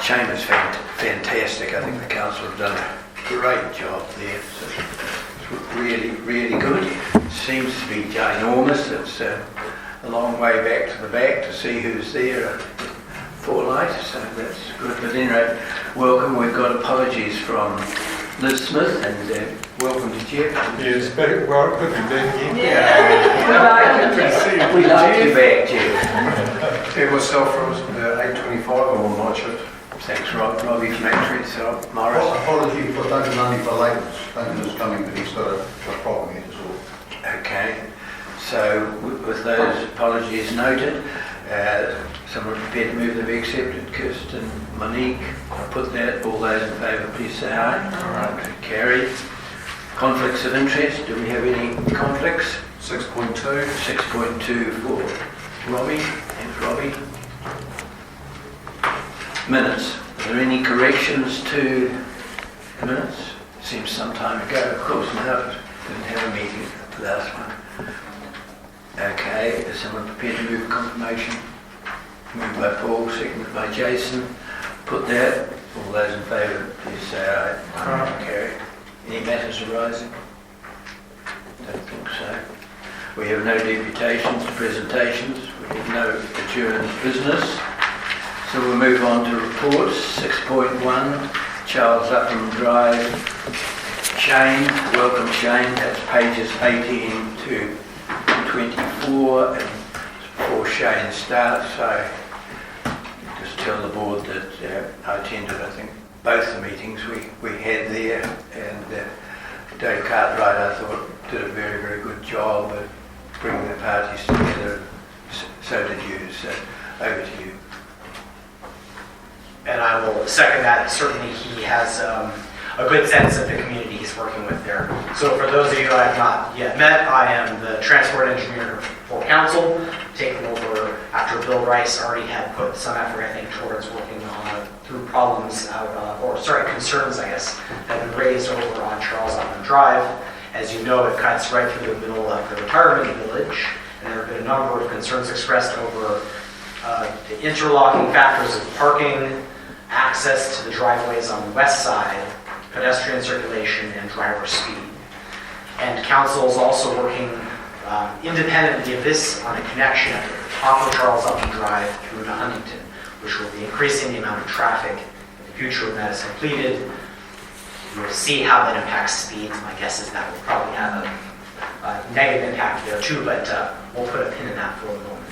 chamber's fantastic. I think the council have done a great job there. So it's really, really good. It seems to be ginormous. It's a long way back to the back to see who's there for light, so that's good. But anyway, welcome. We've got apologies from Liz Smith, and welcome to Jeff. Yes, back, well, good to be back again. Yeah. We like you back, Jeff. Yeah, myself from 8:25 on night shift. Thanks, Robbie Fletcher, so Morris. Apology for Duncan Lundy for lateness. Duncan is coming, but he's got a problem here to solve. Okay, so with those apologies noted, someone prepared to move that we accepted. Kirsten, Monique, I put that. All those in favour, please say aye. Aye. Carried. Conflicts of interest. Do we have any conflicts? 6.2. 6.2 for Robbie. Thanks, Robbie. Minutes. Are there any corrections to the minutes? Seems some time ago. Of course, no. Didn't have a meeting for the last one. Okay. Is someone prepared to move confirmation? Moved by Paul, seconded by Jason. Put that. All those in favour, please say aye. Aye. Carried. Any matters arising? Don't think so. We have no deputations, presentations. We have no adjourned business. So we'll move on to reports. 6.1, Charles Upham Drive. Shane, welcome Shane. That's pages 18 to 24. And before Shane starts, I just tell the board that I attended, I think, both the meetings we had there, and Dave Cartwright, I thought, did a very, very good job of bringing the parties together. So did you. So over to you. And I will second that. Certainly he has a good sense of the community he's working with there. So for those of you I have not yet met, I am the transport engineer for council, taking over after Bill Rice already had put some effort, I think, towards working on through problems concerns, I guess, that have been raised over on Charles Upham Drive. As you know, it cuts right through the middle of the retirement village, and there have been a number of concerns expressed over the interlocking factors of parking, access to the driveways on the west side, pedestrian circulation, and driver speed. And council is also working independently of this on a connection at the top of Charles Upham Drive through to Huntington, which will be increasing the amount of traffic in the future when that is completed. We'll see how that impacts speeds. My guess is that will probably have a negative impact there too, but we'll put a pin in that for the moment.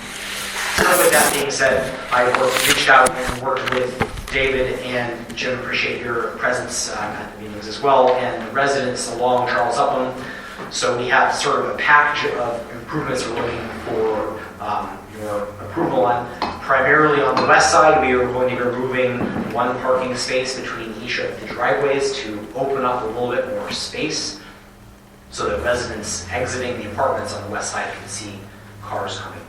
So with that being said, I reached out and worked with David and Jim. Appreciate your presence at the meetings as well, and the residents along Charles Upham. So we have sort of a package of improvements we're looking for your approval on. Primarily on the west side, we are going to be removing one parking space between each of the driveways to open up a little bit more space so that residents exiting the apartments on the west side can see cars coming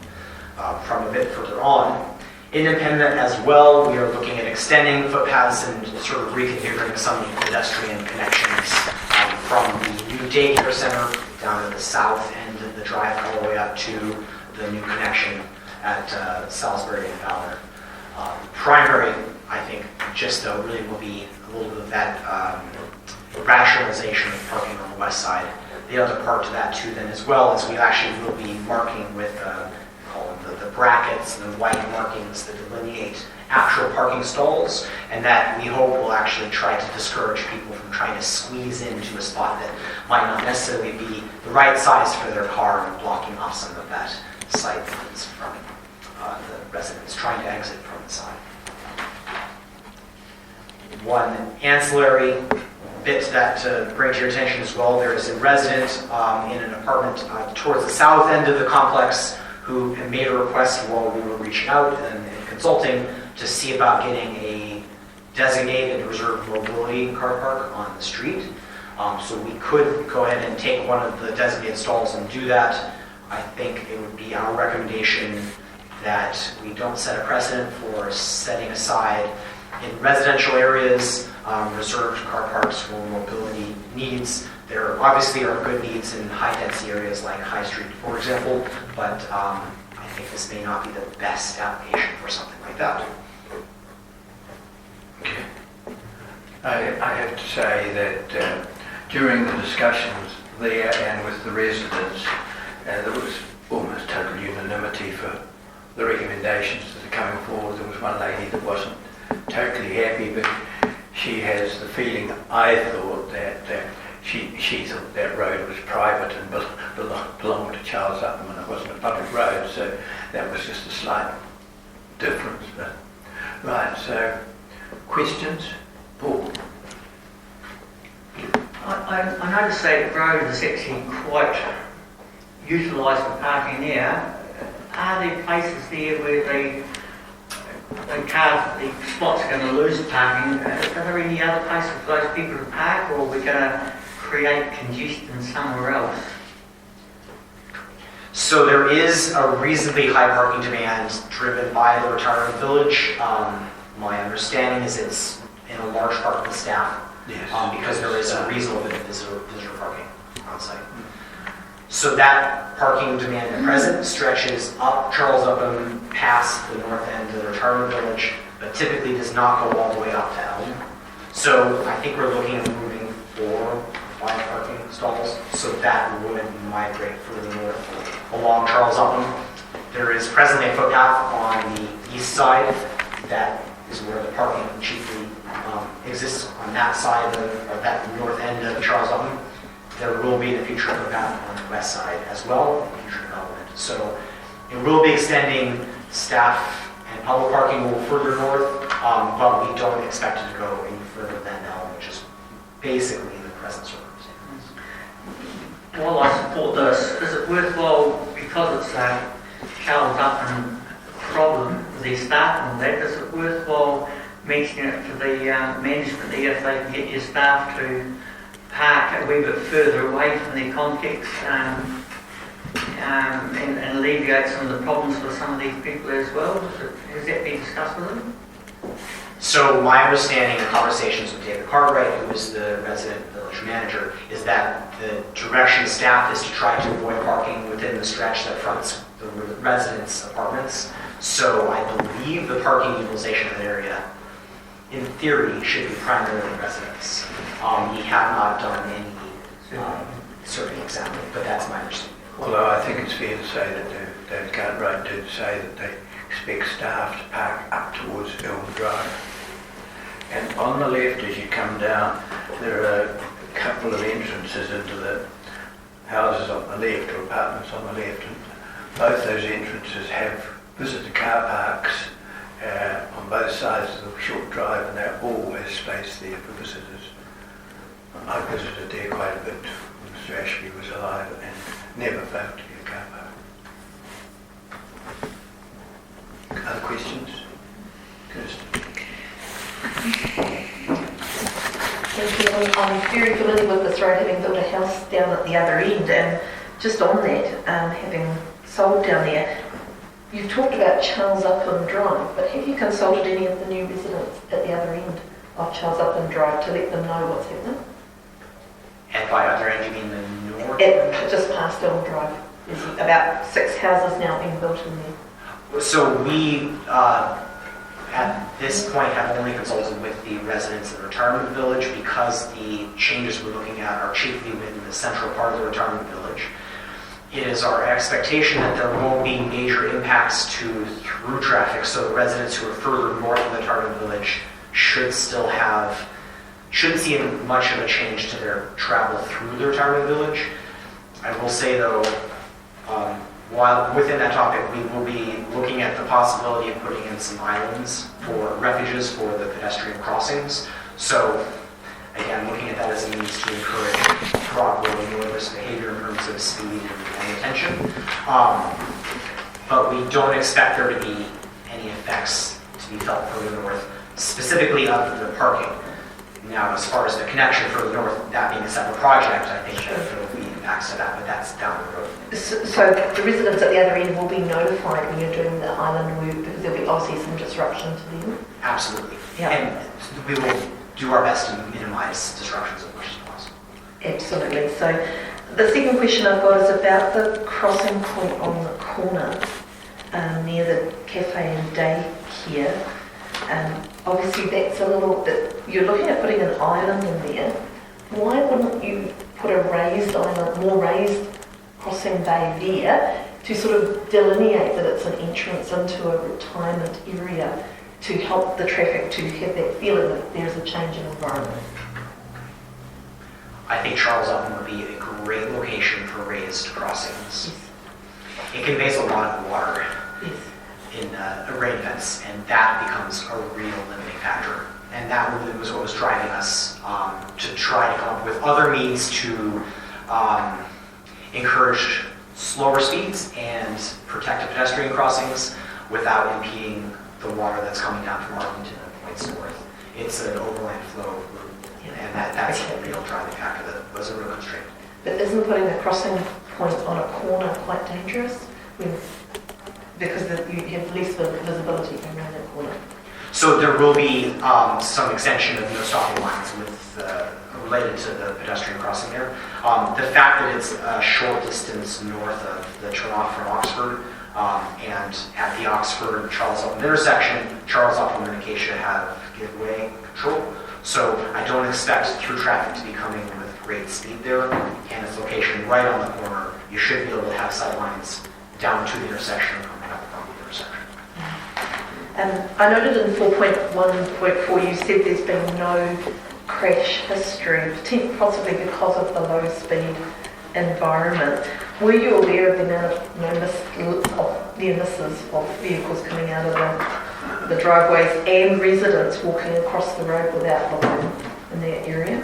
from a bit further on. Independent as well, we are looking at extending footpaths and sort of reconfiguring some of the pedestrian connections from the new daycare center down to the south end of the drive all the way up to the new connection at Salisbury and Fowler. Primary, I think, just though really will be a little bit of that rationalization of parking on the west side. The other part to that too then as well is we actually will be marking with the brackets and the white markings that delineate actual parking stalls, and that we hope will actually try to discourage people from trying to squeeze into a spot that might not necessarily be the right size for their car and blocking off some of that sight lines from the residents trying to exit from the side. One ancillary bit that to bring to your attention as well, there is a resident in an apartment towards the south end of the complex who had made a request while we were reaching out and consulting to see about getting a designated reserved mobility car park on the street. So we could go ahead and take one of the designated stalls and do that. I think it would be our recommendation that we don't set a precedent for setting aside in residential areas reserved car parks for mobility needs. There obviously are good needs in high-density areas like High Street, for example, but I think this may not be the best application for something like that. I have to say that during the discussions there and with the residents, there was almost total unanimity for the recommendations that are coming forward. There was one lady that wasn't totally happy, but she has the feeling, I thought, that she thought that road was private and belonged to Charles Upham and it wasn't a public road, so that was just a slight difference. But, right, so questions? Paul? I noticed that road is actually quite utilised for parking there. Are there places there where the spots are going to lose parking? Are there any other places for those people to park, or are we going to create congestion somewhere else? So there is a reasonably high parking demand driven by the retirement village. My understanding is it's in a large part of the staff, Yes. because there is a reasonable bit of visitor parking on site. So that parking demand at present stretches up Charles Upham past the north end of the retirement village, but typically does not go all the way up to Elm. So I think we're looking at moving 4 or 5 parking stalls, so that would migrate further north along Charles Upham. There is presently a footpath on the east side. That is where the parking chiefly exists on that side of that north end of Charles Upham. There will be in the future a footpath on the west side as well in future development. So it will be extending staff and public parking a little further north, but we don't expect it to go any further than Elm, which is basically in the present circumstances. While I support this, is it worthwhile, because it's a Charles Upham problem with their staff and all that, is it worthwhile mentioning it to the management there if they can get your staff to park a wee bit further away from their complex and alleviate some of the problems for some of these people as well? Has that been discussed with them? So my understanding in conversations with David Cartwright, who is the resident village manager, is that the direction of staff is to try to avoid parking within the stretch that fronts the residents' apartments. So I believe the parking utilization of the area, in theory, should be primarily residents. We have not done any survey example, but that's my understanding. Although I think it's fair to say that David Cartwright did say that they expect staff to park up towards Elm Drive. And on the left, as you come down, there are a couple of entrances into the houses on the left, or apartments on the left. And both those entrances have visitor car parks on both sides of the short drive, and there's always space there for visitors. I visited there quite a bit when Mr. Ashby was alive, and never failed to be a car park. Other questions? Kirsten? Thank you. I'm very familiar with this road, having built a house down at the other end, and just on that, having sold down there, you've talked about Charles Upham Drive, but have you consulted any of the new residents at the other end of Charles Upham Drive to let them know what's happening? And by other end, you mean the north? Just past Elm Drive. There's about 6 houses now being built in there. So we, at this point, have only consulted with the residents of the retirement village because the changes we're looking at are chiefly within the central part of the retirement village. It is our expectation that there won't be major impacts to through traffic, so the residents who are further north of the retirement village shouldn't see much of a change to their travel through the retirement village. I will say though, while within that topic, we will be looking at the possibility of putting in some islands for refuges for the pedestrian crossings. So again, looking at that as a means to encourage proper motorist behavior in terms of speed and attention. But we don't expect there to be any effects to be felt further north, specifically of the parking. Now, as far as the connection further north, that being a separate project, I think that there will be impacts to that, but that's down the road. So the residents at the other end will be notified when you're doing the island route, because there'll be obviously some disruption to them. Absolutely. Yeah. And we will do our best to minimize disruptions as much as possible. Absolutely. So the second question I've got is about the crossing point on the corner near the cafe and daycare. Obviously that's a little bit you're looking at putting an island in there, why wouldn't you put a raised island, more raised crossing bay there to sort of delineate that it's an entrance into a retirement area to help the traffic to have that feeling that there's a change in environment? I think Charles Upton would be a great location for raised crossings. It conveys a lot of water Yes. in rain events, and that becomes a real limiting factor. And that really was what was driving us to try to come up with other means to encourage slower speeds and protect the pedestrian crossings without impeding the water that's coming down from Arlington and points north. It's an overland flow route, and that's a real driving factor that was a real constraint. But isn't putting a crossing point on a corner quite dangerous? Because you have less visibility around that corner. So there will be some extension of no stopping lines related to the pedestrian crossing there. The fact that it's a short distance north of the turnoff from Oxford, and at the Oxford-Charles Upton intersection, Charles Upton and Acacia have give-way control. So I don't expect through traffic to be coming with great speed there, and its location right on the corner, you should be able to have sight lines down to the intersection coming up from the intersection. I noted in 4.1.4 you said there's been no crash history, possibly because of the low speed environment. Were you aware of the amount of near misses of vehicles coming out of the driveways and residents walking across the road without looking in that area?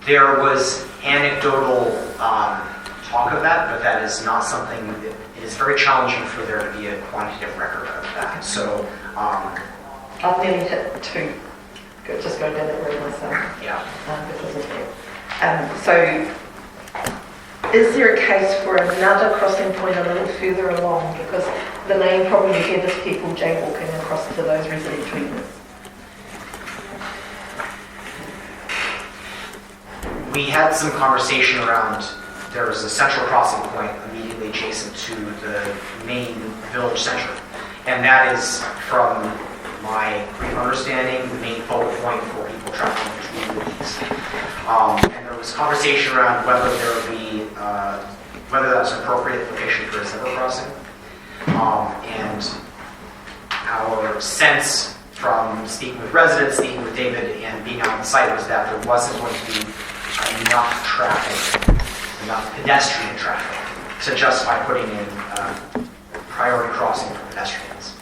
There was anecdotal talk of that, but that is not something that it is very challenging for there to be a quantitative record of that. So, I've nearly hit two. Just going down that road myself. yeah. Because of that. So, is there a case for another crossing point a little further along? Because the main problem you have is people jaywalking across to those residential units. We had some conversation around, there was a central crossing point immediately adjacent to the main village center. And that is, from my brief understanding, the main focal point for people traveling between the weeks. And there was conversation around whether there would be, whether that was an appropriate location for a zebra crossing. And our sense from speaking with residents, speaking with David, and being on site was that there wasn't going to be enough traffic, enough pedestrian traffic to justify putting in priority crossing for pedestrians.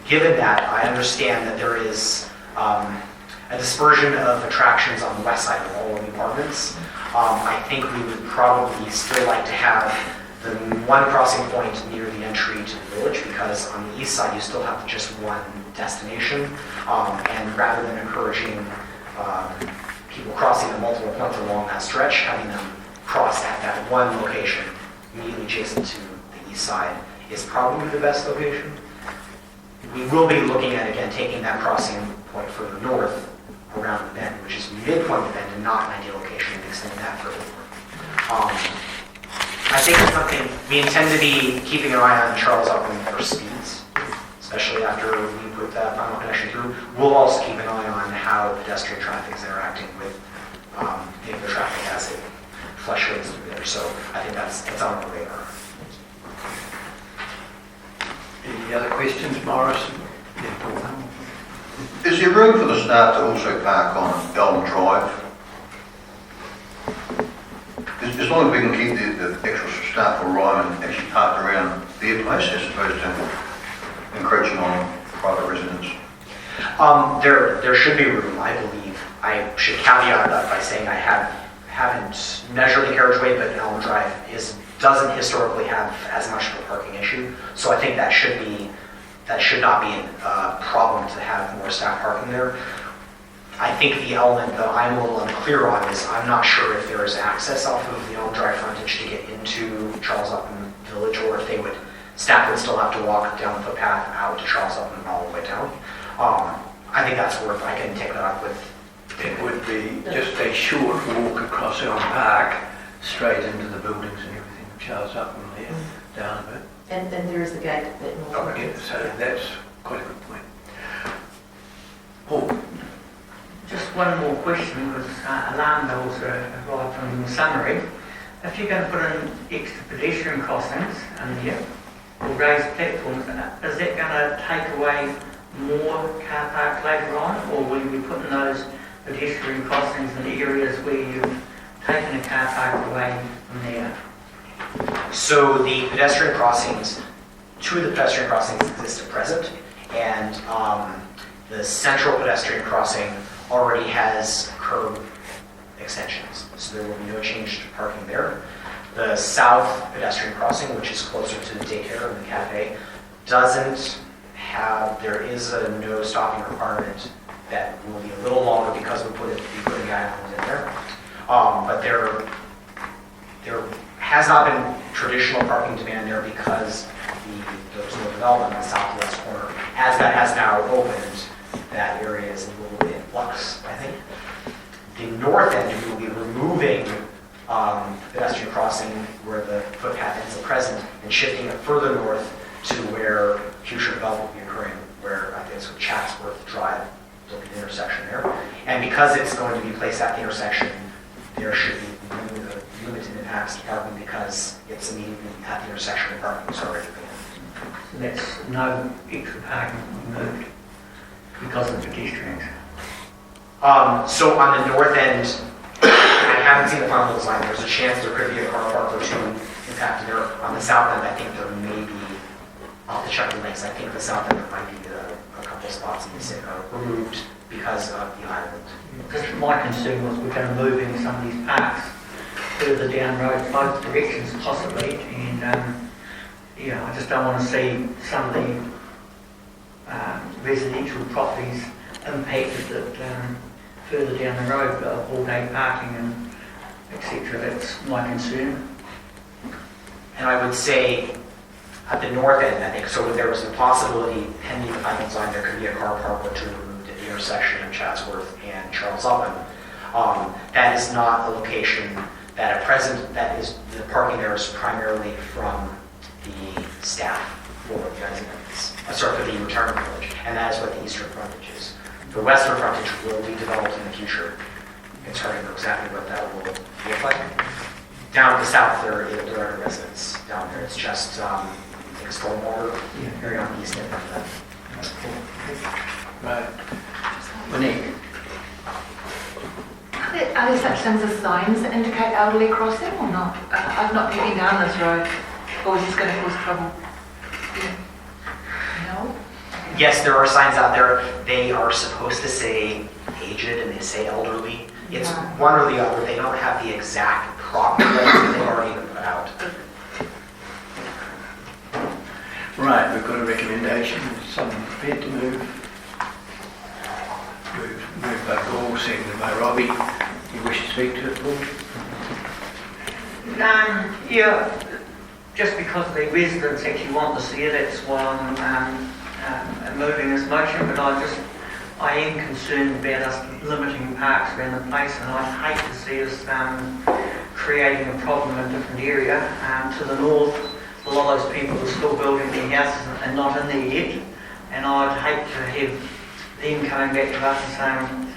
Given that, I understand that there is a dispersion of attractions on the west side of all of the apartments. I think we would probably still like to have the one crossing point near the entry to the village, because on the east side you still have just one destination, and rather than encouraging people crossing at multiple points along that stretch, having them cross at that one location immediately adjacent to the east side is probably the best location. We will be looking at, again, taking that crossing point further north around the bend, which is midpoint of the bend and not an ideal location, and extending that further north. I think it's something we intend to be keeping an eye on Charles Upton for speeds, especially after we put that final connection through. We'll also keep an eye on how pedestrian traffic is interacting with vehicular traffic as it fluctuates through there. So I think that's on the radar. Any other questions, Morris? Is there room for the staff to also park on Elm Drive? As long as we can keep the extra staff or Ryman actually parked around their place as opposed to encroaching on private residents. There should be room, I believe. I should caveat that by saying I haven't measured the carriageway, but Elm Drive doesn't historically have as much of a parking issue. So I think that should not be a problem to have more staff parking there. I think the element that I'm a little unclear on is I'm not sure if there is access off of the Elm Drive frontage to get into Charles Upton Village, or if staff would still have to walk down the footpath out to Charles Upton and all the way down. I think that's worth, I can take that up with. It would be just a short walk across Elm Park, straight into the buildings and everything, Charles Upton there, down a bit. And there is a gate at that north. Yeah, so that's quite a good point. Paul? one more question, because alarm bells are right from the summary. If you're going to put in extra pedestrian crossings in here, or raised platforms, is that going to take away more car parks later on, or will you be putting those pedestrian crossings in areas where you've taken a car park away from there? So the pedestrian crossings, 2 of the pedestrian crossings exist at present, and the central pedestrian crossing already has curb extensions, so there will be no change to parking there. The south pedestrian crossing, which is closer to the daycare and the cafe, doesn't have, there is a no stopping requirement that will be a little longer because we put the items in there. But there has not been traditional parking demand there because there was no development in the southwest corner. As that has now opened, that area is a little bit in flux, I think. The north end, we will be removing pedestrian crossing where the footpath ends at present and shifting it further north to where future development will be occurring, where I think it's Chatsworth Drive, look at the intersection there. And because it's going to be placed at the intersection, there should be limited impacts to parking because it's immediately at the intersection of parking is already there. So that's no extra parking removed because of pedestrians. So on the north end, I haven't seen the final design. There's a chance there could be a car park or 2 impacted there. On the south end, I think there may be, I'll have to check the links. I think the south end there might be a couple spots removed because of the island. Because my concern was we're going to move in some of these parks further down road, both directions possibly, and I just don't want to see some of the residential properties impacted that further down the road, all-day parking and etc. That's my concern. And I would say at the north end, I think, so there was a possibility, pending the final design, there could be a car park or 2 removed at the intersection of Chatsworth and Charles Upham. That is not a location that at present, that is, the parking there is primarily from the staff for the residents, for the retirement village, and that is what the eastern frontage is. The western frontage will be developed in the future. It's hard to know exactly what that will look like. Down to the south, there are no residents down there. It's just stormwater area on the east end of that. Right. Monique? Are there such things as signs that indicate elderly crossing or not? I've not been down this road. Or is this going to cause trouble? No? Yes, there are signs out there. They are supposed to say aged and they say elderly. It's one or the other. They don't have the exact proper ones that they've already been put out. Right, we've got a recommendation. Someone prepared to move. Moved by Paul, seconded by Robbie. You wish to speak to it, Paul? Just because the residents actually want to see it, that's why I'm moving this motion, but I am concerned about us limiting parks around the place, and I'd hate to see us creating a problem in a different area. To the north, a lot of those people are still building their houses and not in there yet, and I'd hate to have them coming back to us and saying,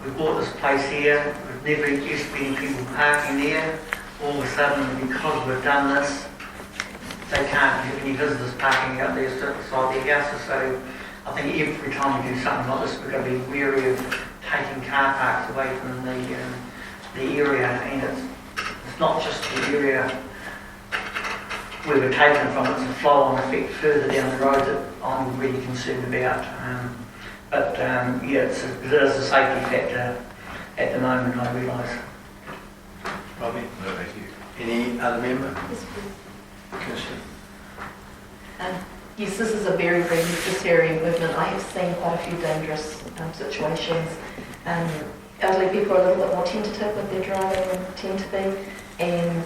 we bought this place here, we've never used to be any people parking there, all of a sudden because we've done this, they can't have any visitors parking out there beside their houses. So I think every time we do something like this, we've got to be wary of taking car parks away from the area, and it's not just the area where we're taking it from, it's a flow-on effect further down the road that I'm really concerned about. It is a safety factor at the moment, I realise. Robbie? No, thank you. Any other member? Yes, please. Kirsty? Yes, this is a very, very necessary movement. I have seen quite a few dangerous situations. Elderly people are a little bit more tentative with their driving than tend to be, and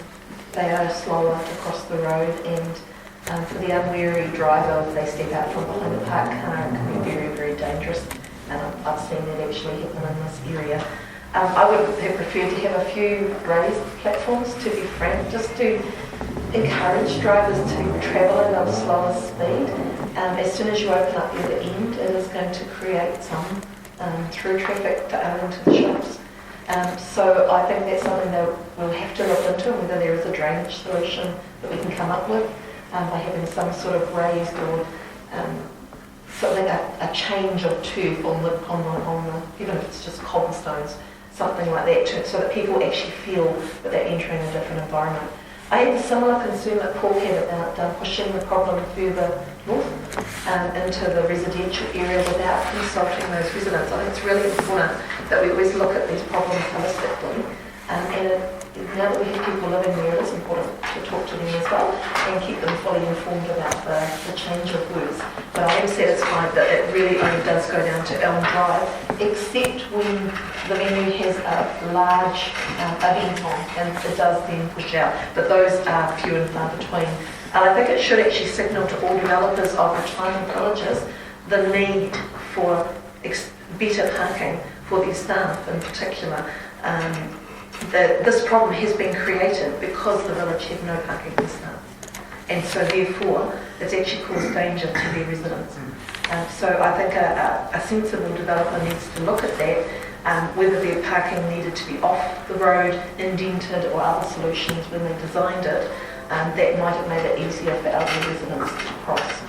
they are slower to cross the road, and for the unwary driver, if they step out from behind a parked car, it can be very, very dangerous, and I've seen that actually happen in this area. I would have preferred to have a few raised platforms, to be frank, just to encourage drivers to travel at a slower speed. As soon as you open up the other end, it is going to create some through traffic into the shops. So I think that's something that we'll have to look into, whether there is a drainage solution that we can come up with by having some sort of raised or something, a change of turf on the, even if it's just cobblestones, something like that, so that people actually feel that they're entering a different environment. I had a similar concern that Paul had about pushing the problem further north into the residential area without consulting those residents. I think it's really important that we always look at these problems holistically, now that we have people living there, it is important to talk to them as well and keep them fully informed about the change of words. But I am satisfied that it really only does go down to Elm Drive, except when the venue has a large event on, and it does then push out. But those are few and far between. And I think it should actually signal to all developers of retirement villages the need for better parking for their staff in particular. This problem has been created because the village had no parking for staff, and so therefore it's actually caused danger to their residents. So I think a sensible developer needs to look at that, whether their parking needed to be off the road, indented, or other solutions when they designed it. That might have made it easier for elderly residents to cross.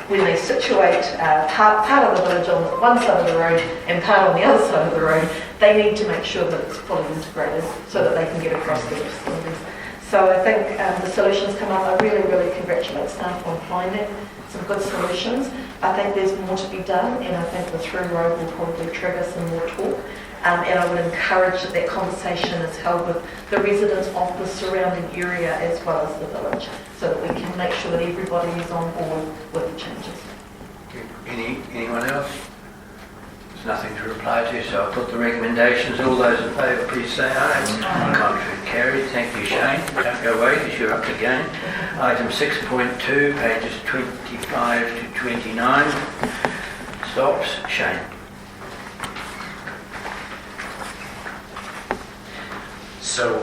When they situate part of the village on one side of the road and part on the other side of the road, they need to make sure that it's fully integrated so that they can get across their facilities. So I think the solutions come up. I really, really congratulate staff on finding some good solutions. I think there's more to be done, and I think the through road will probably trigger some more talk. And I would encourage that that conversation is held with the residents of the surrounding area as well as the village, so that we can make sure that everybody is on board with the changes. Anyone else? There's nothing to reply to, so I'll put the recommendations. All those in favour, please say aye. Contrary carried. Thank you, Shane. Don't go away because you're up again. Item 6.2, pages 25 to 29. Stops. Shane. So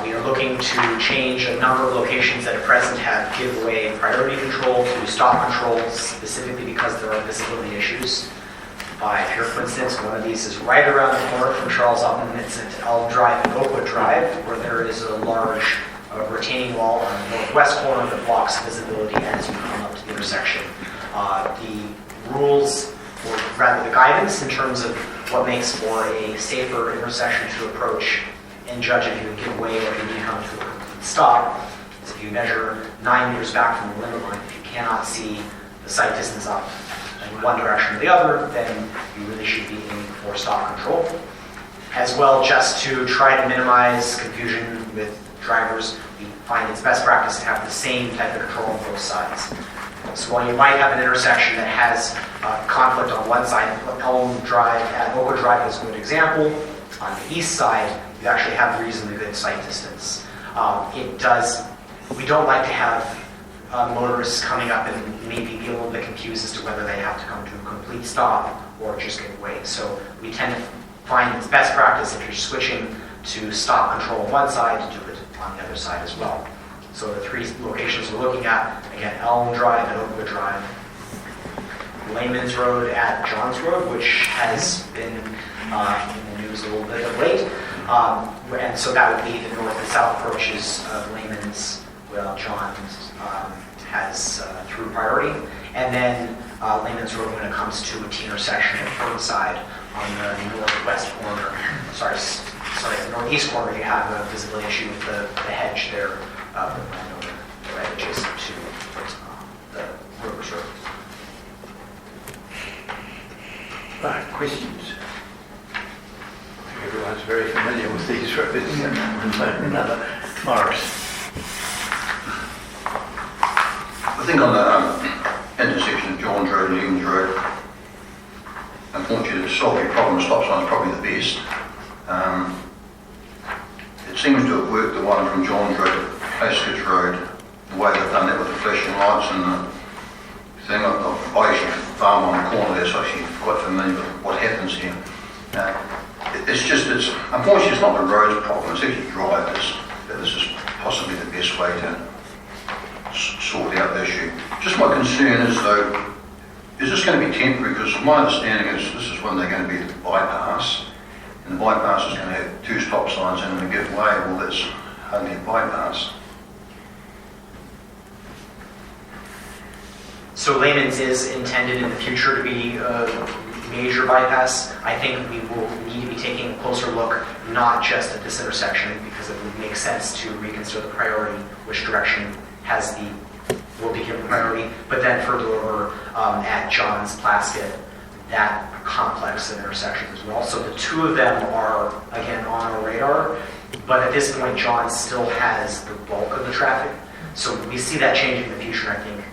we are looking to change a number of locations that at present have giveaway priority control to stop controls, specifically because there are visibility issues. By pure coincidence, one of these is right around the corner from Charles Upman. It's at Elm Drive and Oakwood Drive, where there is a large retaining wall on the northwest corner that blocks visibility as you come up to the intersection. The rules, or rather the guidance in terms of what makes for a safer intersection to approach and judge if you would give way or if you need to come to a complete stop, is if you measure 9 meters back from the limit line, if you cannot see the sight distance up in one direction or the other, then you really should be aiming for stop control. As well, just to try to minimize confusion with drivers, we find it's best practice to have the same type of control on both sides. So while you might have an intersection that has conflict on one side, Elm Drive at Oakwood Drive is a good example. On the east side, you actually have reasonably good sight distance. We don't like to have motorists coming up and maybe be a little bit confused as to whether they have to come to a complete stop or just get away. So we tend to find it's best practice if you're switching to stop control on one side to do it on the other side as well. So the 3 locations we're looking at, again, Elm Drive and Oakwood Drive, Layman's Road at Johns Road, which has been in the news a little bit of late. And so that would be the north and south approaches of Layman's, well, John's has through priority. And then Layman's Road when it comes to a T intersection at Burnside on the northwest corner. Sorry, the northeast corner, you have a visibility issue with the hedge there, right adjacent to the road reserve. Right, questions? Everyone's very familiar with these roads, another. Morris. I think on the intersection of Johns Road and Leams Road, unfortunately, to solve your problem, the stop sign is probably the best. It seems to have worked, the one from Johns Road to Plaskett Road, the way they've done that with the flashing lights and the thing. I actually farm on the corner there, so I'm actually quite familiar with what happens here. Unfortunately, it's not the road's problem, it's actually drivers. That this is possibly the best way to sort out the issue. Just my concern is, though, Is this going to be temporary? Because my understanding is this is when they're going to be the bypass, and the bypass is going to have 2 stop signs and a give way. Well, that's hardly a bypass. So Layman's is intended in the future to be a major bypass. I think we will need to be taking a closer look, not just at this intersection, because it would make sense to reconsider the priority, which direction will be given priority, but then further over at John's Plaskett, that complex of intersections as well. So the 2 of them are, again, on our radar, but at this point, John still has the bulk of the traffic. So we see that changing in the future, I think.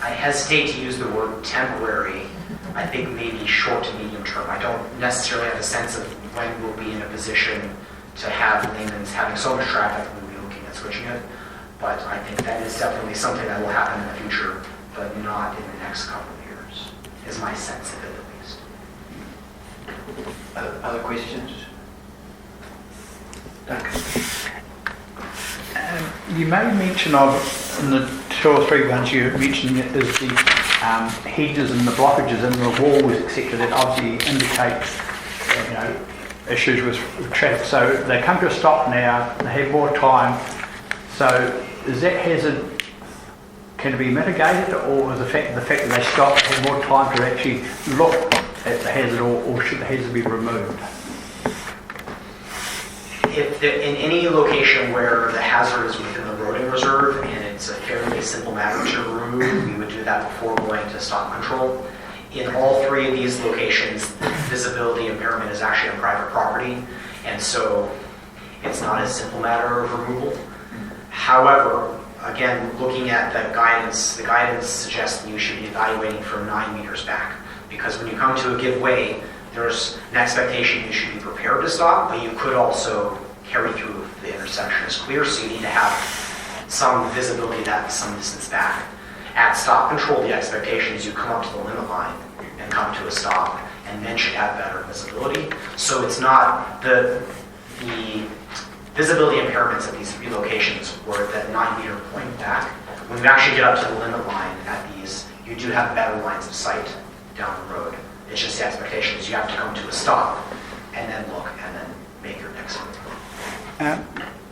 I hesitate to use the word temporary. I think maybe short to medium term. I don't necessarily have a sense of when we'll be in a position to have Layman's having so much traffic we'll be looking at switching it. But I think that is definitely something that will happen in the future, but not in the next couple of years, is my sense of it at least. Other questions? Duncan? You made mention of, in the 2 or 3 ones you mentioned, is the hedges and the blockages and the walls, etc. That obviously indicates, issues with traffic. So they come to a stop now, they have more time. So is that hazard, can it be mitigated, or is the fact that they stop have more time to actually look at the hazard, or should the hazard be removed? If in any location where the hazard is within the roading reserve and it's a fairly simple matter to remove, we would do that before going to stop control. In all 3 of these locations, the visibility impairment is actually on private property, and so it's not a simple matter of removal. However, again, looking at the guidance suggests that you should be evaluating from 9 meters back, because when you come to a give way, there's an expectation you should be prepared to stop, but you could also carry through the intersection as clear, so you need to have some visibility that some distance back. At stop control, the expectation is you come up to the limit line and come to a stop, and then should have better visibility. So it's not the visibility impairments at these 3 locations were at that 9 meter point back. When you actually get up to the limit line at these, you do have better lines of sight down the road. It's just the expectation is you have to come to a stop and then look and then make your next move.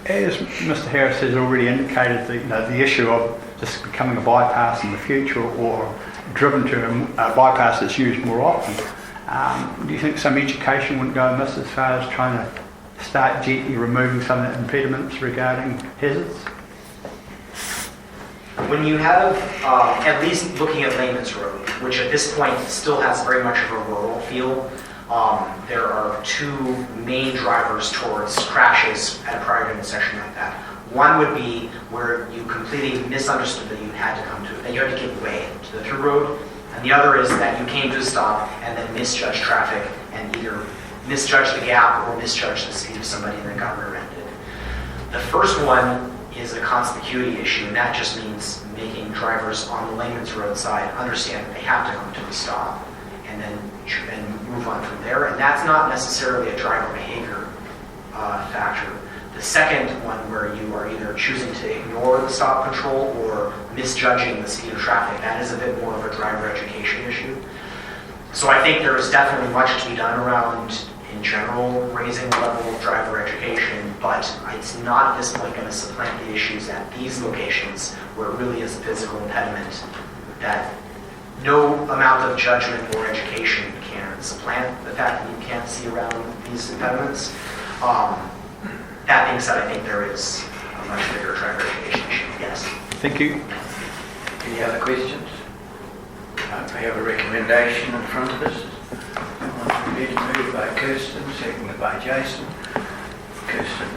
As Mr. Harris has already indicated, the issue of this becoming a bypass in the future, or driven to a bypass that's used more often, do you think some education wouldn't go amiss as far as trying to start gently removing some of the impediments regarding hazards? When you have, at least looking at Layman's Road, which at this point still has very much of a rural feel, there are 2 main drivers towards crashes at a private intersection like that. One would be where you completely misunderstood that you had to come to it, that you had to give way to the through road, and the other is that you came to a stop and then misjudged traffic and either misjudged the gap or misjudged the speed of somebody and then got rear-ended. The first one is a conspicuity issue, and that just means making drivers on the Layman's Road side understand that they have to come to a stop and then move on from there. And that's not necessarily a driver behavior factor. The second one, where you are either choosing to ignore the stop control or misjudging the speed of traffic, that is a bit more of a driver education issue. So I think there's definitely much to be done around, in general, raising the level of driver education, but it's not at this point going to supplant the issues at these locations where it really is a physical impediment that no amount of judgment or education can supplant the fact that you can't see around these impediments. That being said, I think there is a much bigger driver education issue, yes. Thank you. Any other questions? We have a recommendation in front of us. Moved by Kirsten, seconded by Jason. Kirsten.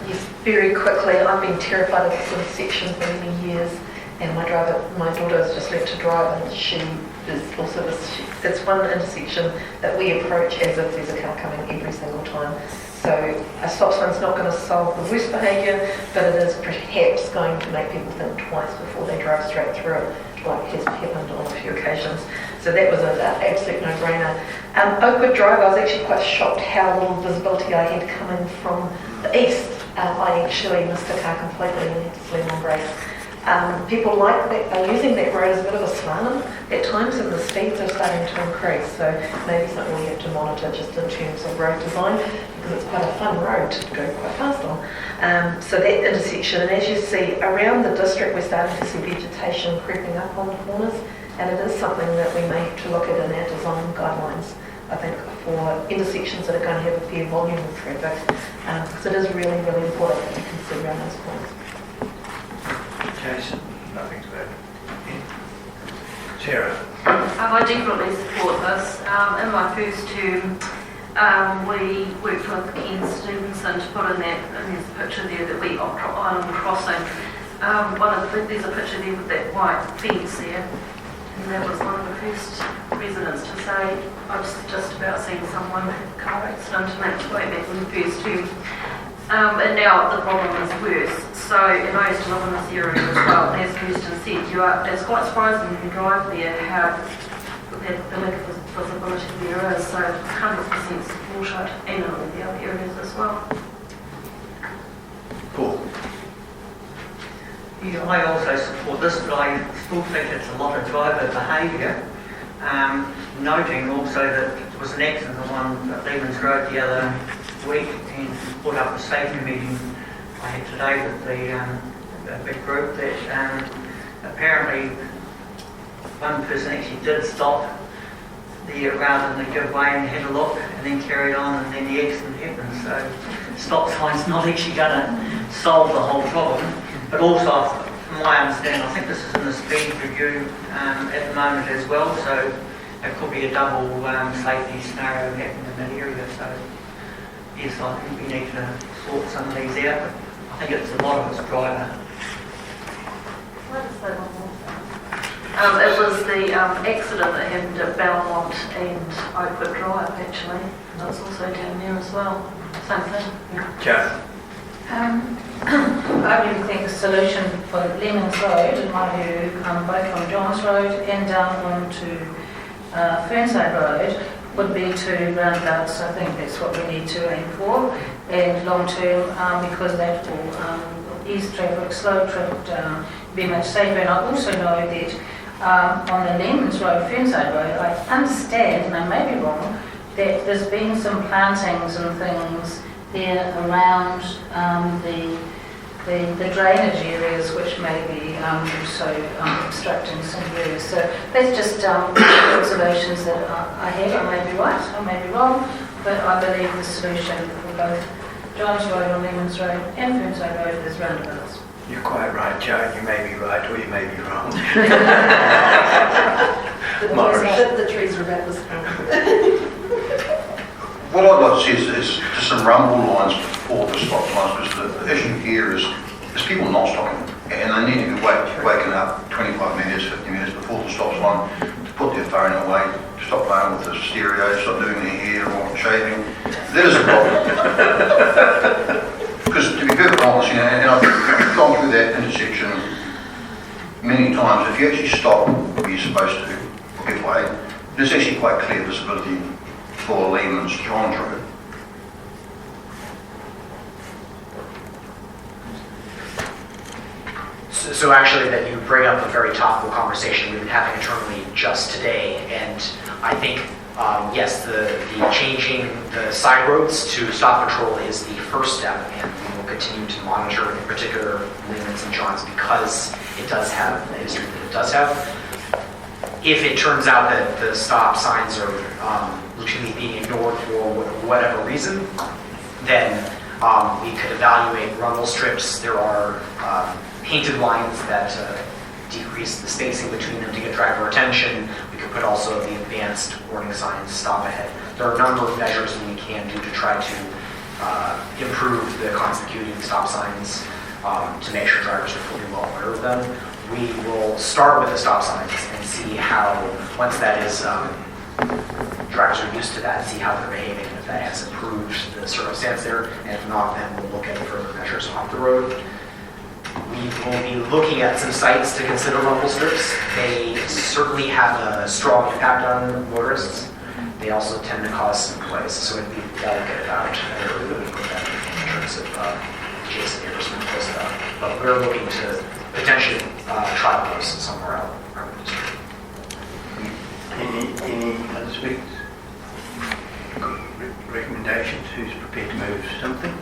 Yes, very quickly, I've been terrified of this intersection for many years, and my daughter has just learnt to drive, and she is also it's one intersection that we approach as if there's a car coming every single time. So a stop sign's not going to solve the worst behaviour, but it is perhaps going to make people think twice before they drive straight through it, like has happened on a few occasions. So that was an absolute no-brainer. Oakwood Drive, I was actually quite shocked how little visibility I had coming from the east. I actually missed the car completely and had to slam on brakes. People like that, are using that road as a bit of a slalom at times, and the speeds are starting to increase. So maybe something we have to monitor just in terms of road design, because it's quite a fun road to go quite fast on. So that intersection, and as you see around the district, we're starting to see vegetation creeping up on the corners, and it is something that we may have to look at in our design guidelines, I think, for intersections that are going to have a fair volume of traffic, because it is really, really important that you consider around those points. Jason? Nothing to add. Sarah? I definitely support this. In my first term, we worked with Ken Stevenson to put in that, and there's a picture there that we island crossing. There's a picture there with that white fence there, and that was one of the first residents to say, I've just about seen someone have a car accident, and that's way back in the first term. And now the problem is worse. So, and I used to live in this area as well. As Kirsten said, it's quite surprising when you drive there how the lack of visibility there is. So 100% support it, and in all the other areas as well. Paul? Yeah, I also support this, but I still think it's a lot of driver behaviour. Noting also that there was an accident on Lehman's Road the other week, and put up a safety meeting I had today with the big group that apparently one person actually did stop there rather than give way and had a look and then carried on, and then the accident happened. So stop sign's not actually going to solve the whole problem. But also, from my understanding, I think this is in the speed review at the moment as well, so it could be a double safety scenario happening in that area. So yes, I think we need to sort some of these out. I think it's a lot of it's driver. It was the accident that happened at Belmont and Oakwood Drive, actually. That's also down there as well. Same thing. Joe? I really think the solution for Lehman's Road, in my view, both on Johns Road and down onto Fernside Road, would be to roundabouts. I think that's what we need to aim for, and long term, because that will ease traffic, slow traffic down, be much safer. And I also know that on the Lehman's Road, Fernside Road, I understand, and I may be wrong, that there's been some plantings and things there around the drainage areas, which may be also obstructing some areas. So that's just observations that I have. I may be right, I may be wrong, but I believe the solution for both Johns Road on Lehman's Road and Fernside Road is roundabouts. You're quite right, Joe. You may be right or you may be wrong. The trees are about this time. What I'd like to see is just some rumble lines before the stop lines, because the issue here is people not stopping, and they need to be waking up 25 metres, 50 metres before the stop line to put their phone away, to stop playing with the stereo, stop doing their hair or shaving. That is a problem. Because to be perfectly honest, and I've gone through that intersection many times, if you actually stop where you're supposed to, or give way, there's actually quite clear visibility for Lehman's Johns Road. So actually that you bring up a very topical conversation we've been having internally just today, and I think yes, the changing the side roads to stop patrol is the first step, and we will continue to monitor in particular Lehman's and Johns because it does have the history that it does have. If it turns out that the stop signs are routinely being ignored for whatever reason, then we could evaluate rumble strips. There are painted lines that decrease the spacing between them to get driver attention. We could put also the advanced warning signs, stop ahead. There are a number of measures we can do to try to improve the conspicuity of the stop signs to make sure drivers are fully well aware of them. We will start with the stop signs and see how, once that is, drivers are used to that, see how they're behaving, and if that has improved the circumstance there, and if not, then we'll look at further measures off the road. We will be looking at some sites to consider rumble strips. They certainly have a strong impact on motorists. They also tend to cause some noise, so it'd be delicate about where we would put that in terms of adjacent neighbors and close stuff. But we're looking to potentially trial goes somewhere else. Any other speakers? Recommendations? Who's prepared to move something?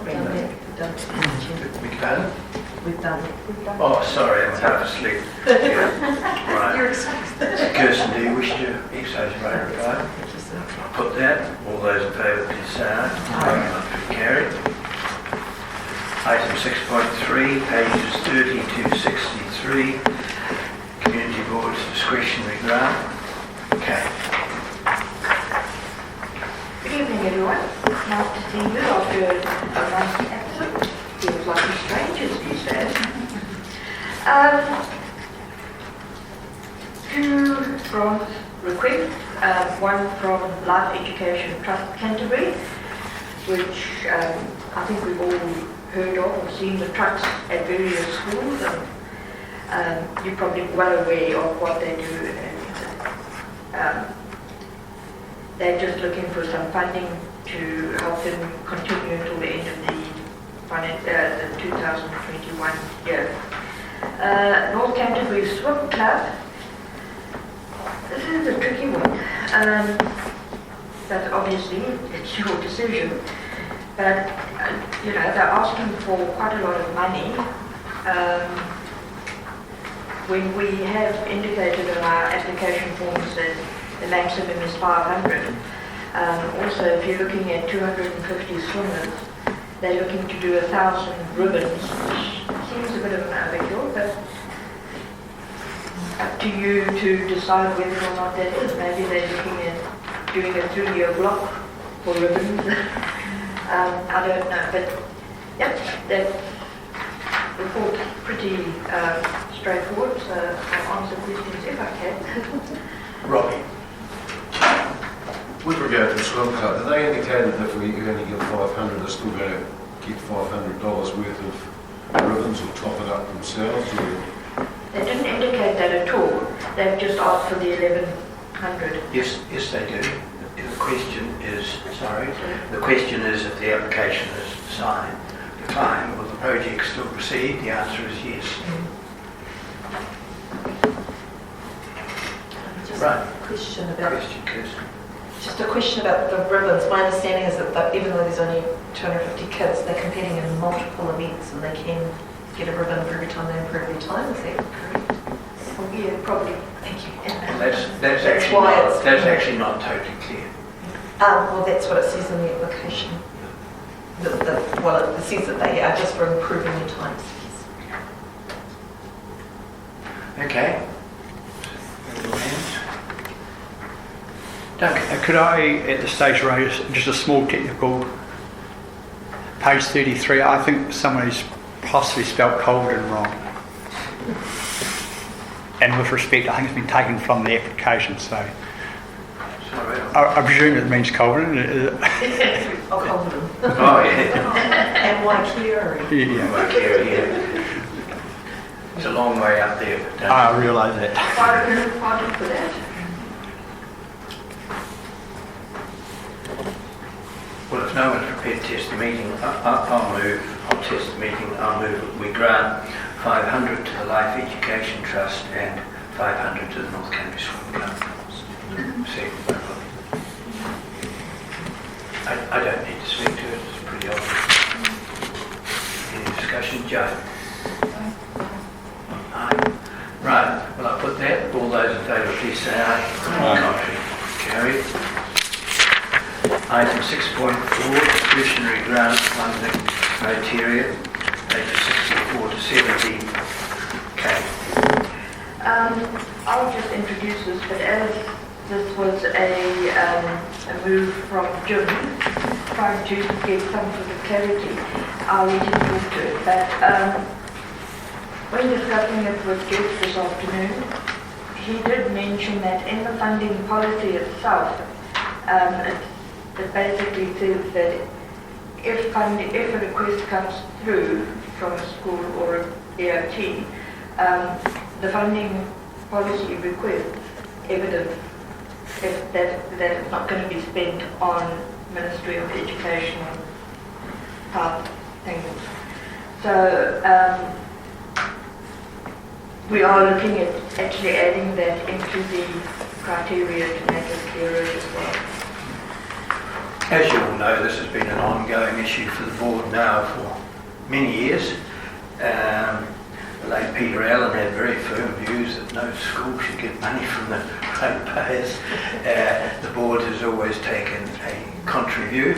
We've done it. Beg your pardon? We've done it. Oh, sorry, I'm half asleep. Right. You're excited. Kirsten, do you wish to exercise your right reply? I'll put that. All those in favour, please say aye. Carried. Item 6.3, pages 30 to 63. Community Board's discretionary grant. Okay. Good evening, everyone. Nice to see you after a nice accident. Feels like we're strangers these days. Two grant requests. One from Life Education Trust Canterbury, which I think we've all heard of or seen the trucks at various schools, and you're probably well aware of what they do. And they're just looking for some funding to help them continue until the end of the 2021 year. North Canterbury Swim Club. This is a tricky one. But obviously it's your decision. But they're asking for quite a lot of money. When we have indicated on our application forms that the maximum is 500. Also, if you're looking at 250 swimmers, they're looking to do 1,000 ribbons, which seems a bit of an overkill, but up to you to decide whether or not that is. Maybe they're looking at doing a 3-year block for ribbons. I don't know, but yep, that report's pretty straightforward, so I'll answer questions if I can. Robbie. With regard to the swim club, have they indicated that if we only give 500, they're still going to get $500 worth of ribbons or top it up themselves? Or? They didn't indicate that at all. They've just asked for the 1,100. Yes, they do. The question is if the application is declined, will the project still proceed? The answer is yes. Just Right. a question about Kirsten. Just a question about the ribbons. My understanding is that even though there's only 250 kids, they're competing in multiple events and they can get a ribbon for every time they improve their time. Is that correct? Oh, yeah, probably. Thank you. That's actually not totally clear. Well, that's what it says in the application. It says that they are just for improving their times. Okay. Duncan, could I, at the stage, raise just a small technical? Page 33, I think somebody's possibly spelt Colden wrong. And with respect, I think it's been taken from the application, so Sorry. I presume it means Colden. Oh, Colden. Oh, yeah. And Waikiri. Yeah. It's a long way up there. But I realise that. Pardon for that. Well, if no one's prepared to test the meeting, I'll test the meeting. I'll move that we grant 500 to the Life Education Trust and 500 to the North Canterbury Swim Club. Second by Robbie. I don't need to speak to it, it's pretty obvious. Any discussion? Joe? Aye. Right, well I'll put that. All those in favour please say aye. Contrary. Carried. Item 6.4, discretionary grant funding criteria, pages 64 to 70. Okay. I'll just introduce this, but as this was a move from Jim, trying to get some sort of clarity, I'll let him talk to it. But when discussing it with Jeff this afternoon, he did mention that in the funding policy itself, it basically says that if a request comes through from a school or a DOT, the funding policy requests evidence that it's not going to be spent on Ministry of Education type things. So we are looking at actually adding that into the criteria to make it clearer as well. As you all know, this has been an ongoing issue for the board now for many years. The late Peter Allen had very firm views that no school should get money from the ratepayers. The board has always taken a contrary view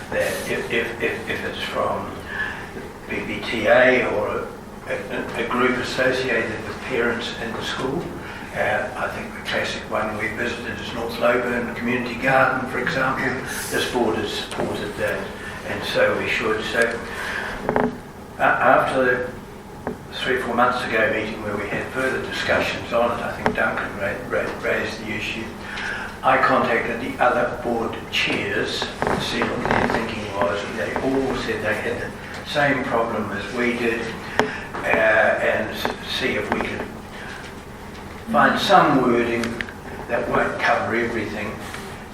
that if it's from BBTA or a group associated with parents in the school, I think the classic one we visited is North Loburn Community Garden, for example. This board has supported that, and so we should. So after the 3 or 4 months ago meeting where we had further discussions on it, I think Duncan raised the issue. I contacted the other board chairs to see what their thinking was, and they all said they had the same problem as we did, and see if we could find some wording that won't cover everything,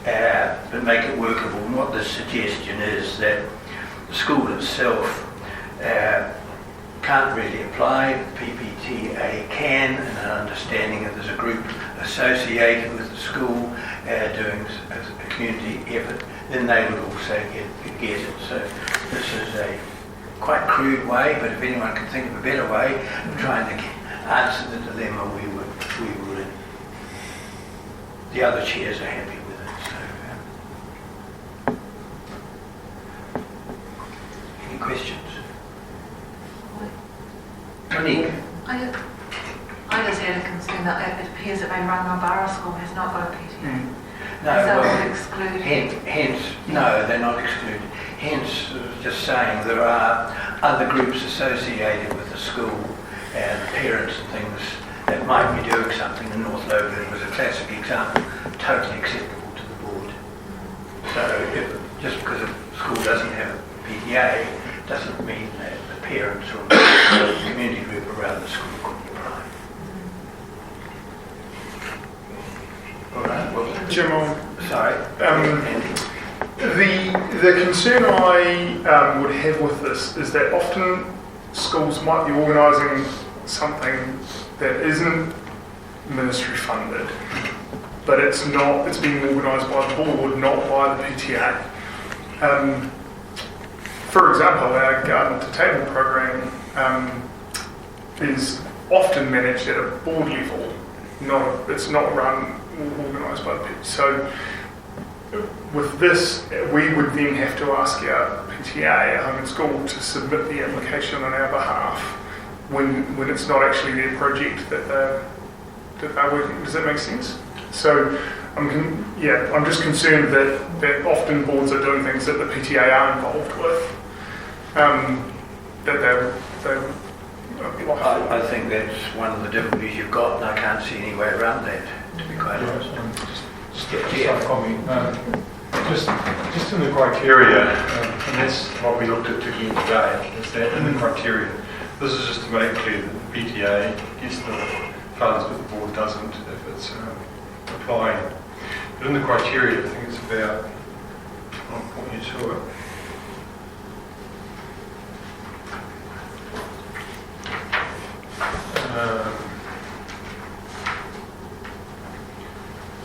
but make it workable. And what the suggestion is that the school itself can't really apply, PPTA can, and an understanding that there's a group associated with the school doing a community effort, then they would also get it. So this is a quite crude way, but if anyone can think of a better way of trying to answer the dilemma, we would. The other chairs are happy with it. So, any questions? Monique? I just had a concern that it appears that Rangiora Borough School has not got a PTA. No, Is that well, excluded? Hence, no, they're not excluded. Hence, just saying there are other groups associated with the school and parents and things that might be doing something. The North Loburn was a classic example, totally acceptable to the board. So just because a school doesn't have a PTA doesn't mean that the parents or the community group around the school couldn't apply. All right, well, Jim, sorry, Andy. the concern I would have with this is that often schools might be organising something that isn't ministry funded, but it's being organised by the board, not by the PTA. For example, our Garden to Table program is often managed at a board level. It's not run or organised by the PTA. So with this, we would then have to ask our PTA, our home and school, to submit the application on our behalf when it's not actually their project that they're working. Does that make sense? So I'm just concerned that often boards are doing things that the PTA are involved with. I think that's one of the difficulties you've got, and I can't see any way around that, to be quite honest. Just in the criteria, and that's what we looked at again today, is that in the criteria, this is just to make clear that the PTA gets the funds, but the board doesn't if it's applying. But in the criteria, I think it's about, I'll point you to it.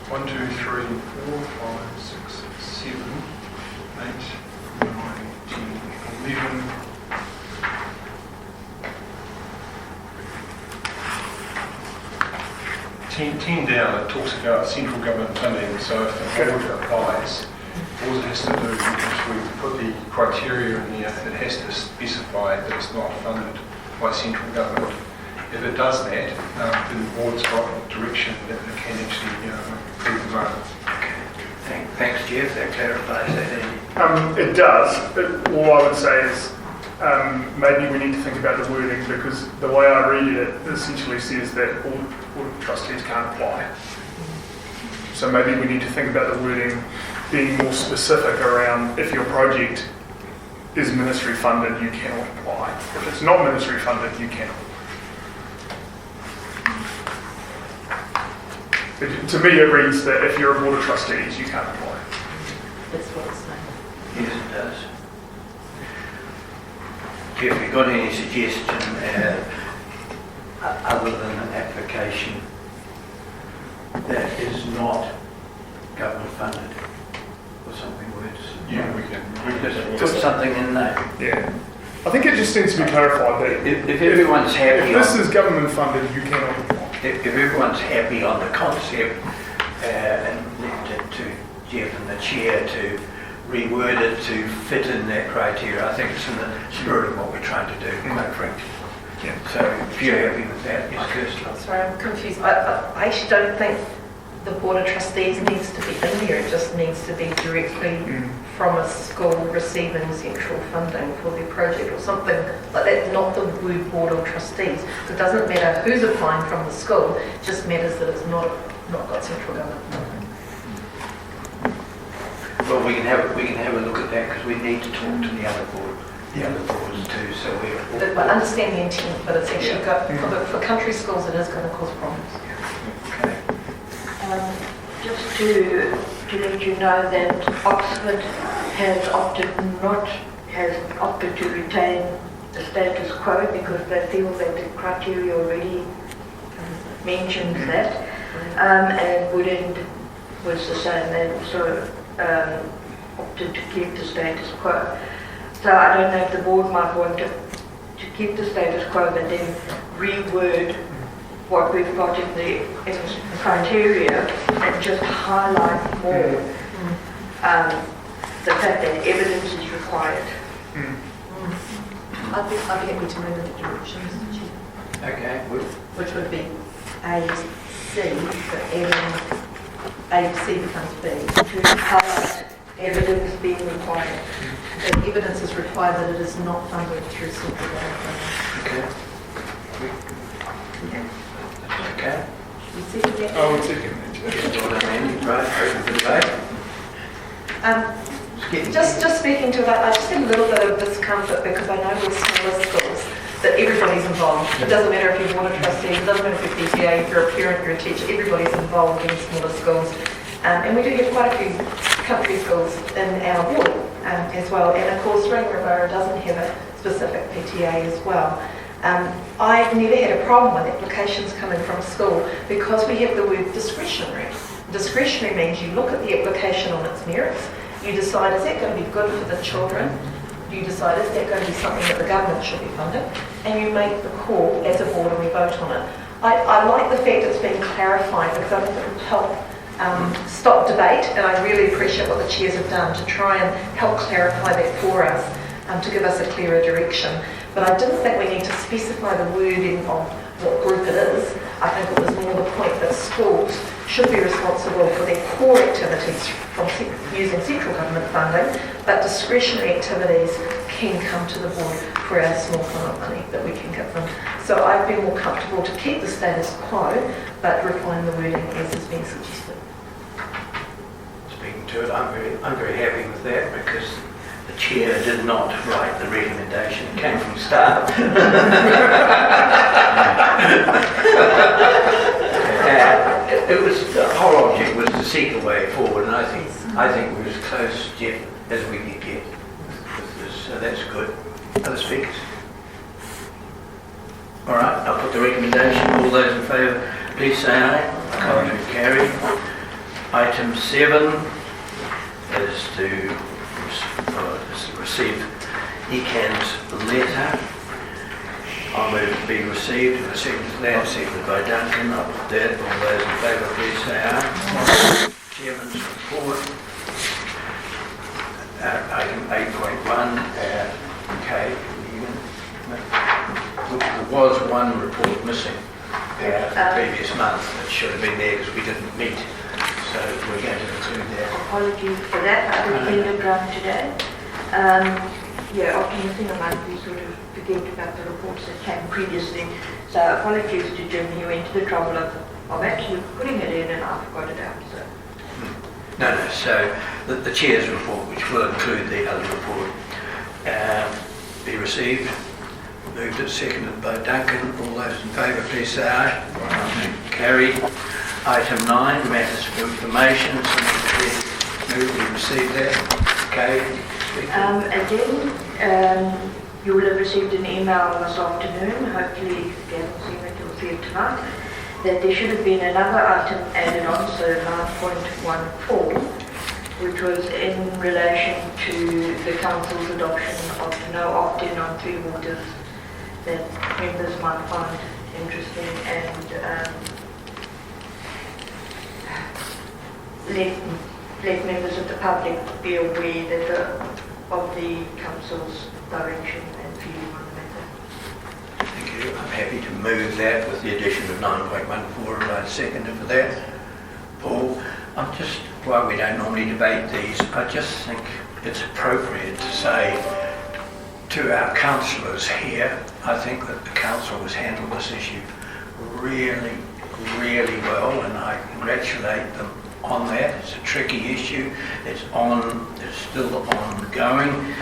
One, 2, 3, 4, 5, 6, 7, 8, 9, 10, 11. Ten down, it talks about central government funding. So if the board applies, all it has to do is we put the criteria in there. It has to specify that it's not funded by central government. If it does that, then the board's got direction that it can actually approve the money. Okay. Thanks, Jeff. That clarifies that. It does. All I would say is maybe we need to think about the wording, because the way I read it essentially says that all trustees can't apply. So maybe we need to think about the wording being more specific around if your project is ministry funded, you cannot apply. If it's not ministry funded, you can. To me, it reads that if you're a board of trustees, you can't apply. That's what it's saying. Yes, it does. Jeff, have you got any suggestion other than an application that is not government funded or something words. Yeah, we can Just put something in there. Yeah. I think it just needs to be clarified that If everyone's happy, if this is government funded, you cannot apply. if everyone's happy on the concept, and left it to Jeff and the chair to reword it to fit in that criteria, I think it's in the spirit of what we're trying to do, quite frankly. Yeah. So if you're happy with that, yes, Kirsty. Sorry, I'm confused. I actually don't think the Board of Trustees needs to be in there. It just needs to be directly from a school receiving central funding for their project or something like that, not the word Board of Trustees. It doesn't matter who's applying from the school, it just matters that it's not got central government funding. Well, we can have a look at that because we need to talk to the other boards too. So we're. I understand the intent, but it's actually got, for country schools, it is going to cause problems. Okay. Just to let you know that Oxford has opted to retain the status quo because they feel that the criteria already mentions that, and Woodend was the same. They also opted to keep the status quo. So I don't know if the board might want to keep the status quo, but then reword what we've got in the criteria and just highlight more the fact that evidence is required. I'd be happy to move in the direction, Mr. Chair. Okay. Which would be A, C, but adding A, C becomes B. To highlight evidence being required. The evidence is required that it is not funded through central government. Okay. Okay. You see the I would second that. Well done, Andy. Right, open for debate. Just speaking to that, I just get a little bit of discomfort because I know with smaller schools that everybody's involved. It doesn't matter if you're board of trustees, it doesn't matter if you're PTA, if you're a parent, you're a teacher, everybody's involved in smaller schools. And we do have quite a few country schools in our ward as well. And of course, Rangiora doesn't have a specific PTA as well. I've never had a problem with applications coming from a school because we have the word discretionary. Discretionary means you look at the application on its merits, you decide is that going to be good for the children, you decide is that going to be something that the government should be funding, and you make the call as a board and we vote on it. I like the fact it's been clarified because I think it will help stop debate, and I really appreciate what the chairs have done to try and help clarify that for us, to give us a clearer direction. But I didn't think we need to specify the wording of what group it is. I think it was more the point that schools should be responsible for their core activities from using central government funding, but discretionary activities can come to the board for our small client money that we can give them. So I've been more comfortable to keep the status quo, but refine the wording as has been suggested. Speaking to it, I'm very happy with that because the chair did not write the recommendation. It came from staff. It was, the whole object was to seek a way forward, and I think we're as close, Jeff, as we can get with this, so that's good. Other speakers? All right, I'll put the recommendation. All those in favour, please say aye. Contrary carried. Item 7 is to receive ECAN's letter. I'll move to be received. A second to that, seconded by Duncan. I'll put that. All those in favour, please say aye. Chairman's report. Item 8.1. Okay. There was one report missing the previous month. It should have been there because we didn't meet. So we're going to include that. Apologies for that. I didn't see the draft today. After missing a month, we sort of forget about the reports that came previously. So apologies to Jim, he went to the trouble of actually putting it in and I forgot it out. So. No. So the chair's report, which will include the other report, be received. Moved and seconded by Duncan. All those in favour, please say aye. Carried. Item 9, matters for information. Move we received that. Okay. You will have received an email this afternoon. Hopefully, if you haven't seen it, you'll for you tonight, that there should have been another item added on, so 9.14, which was in relation to the council's adoption of no opt-in on 3 waters that members might find interesting, and let members of the public be aware that of the council's direction and feeling on the matter. Thank you. I'm happy to move that with the addition of 9.14, and I'd second it for that. Paul, while we don't normally debate these, I just think it's appropriate to say to our councillors here, I think that the council has handled this issue really, really well, and I congratulate them on that. It's a tricky issue. It's still ongoing,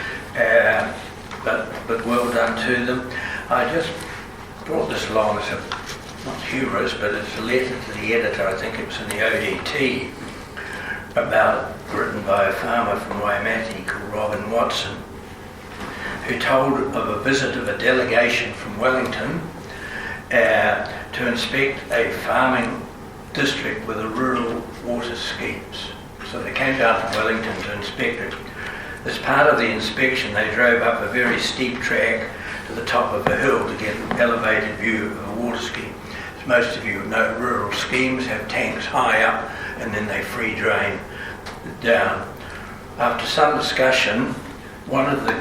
but well done to them. I just brought this along as not humorous, but it's a letter to the editor. I think it was in the ODT, written by a farmer from Waimate called Robin Watson, who told of a visit of a delegation from Wellington to inspect a farming district with a rural water schemes. So they came down from Wellington to inspect it. As part of the inspection, they drove up a very steep track to the top of a hill to get an elevated view of a water scheme. As most of you know, rural schemes have tanks high up and then they free drain down. After some discussion, one of the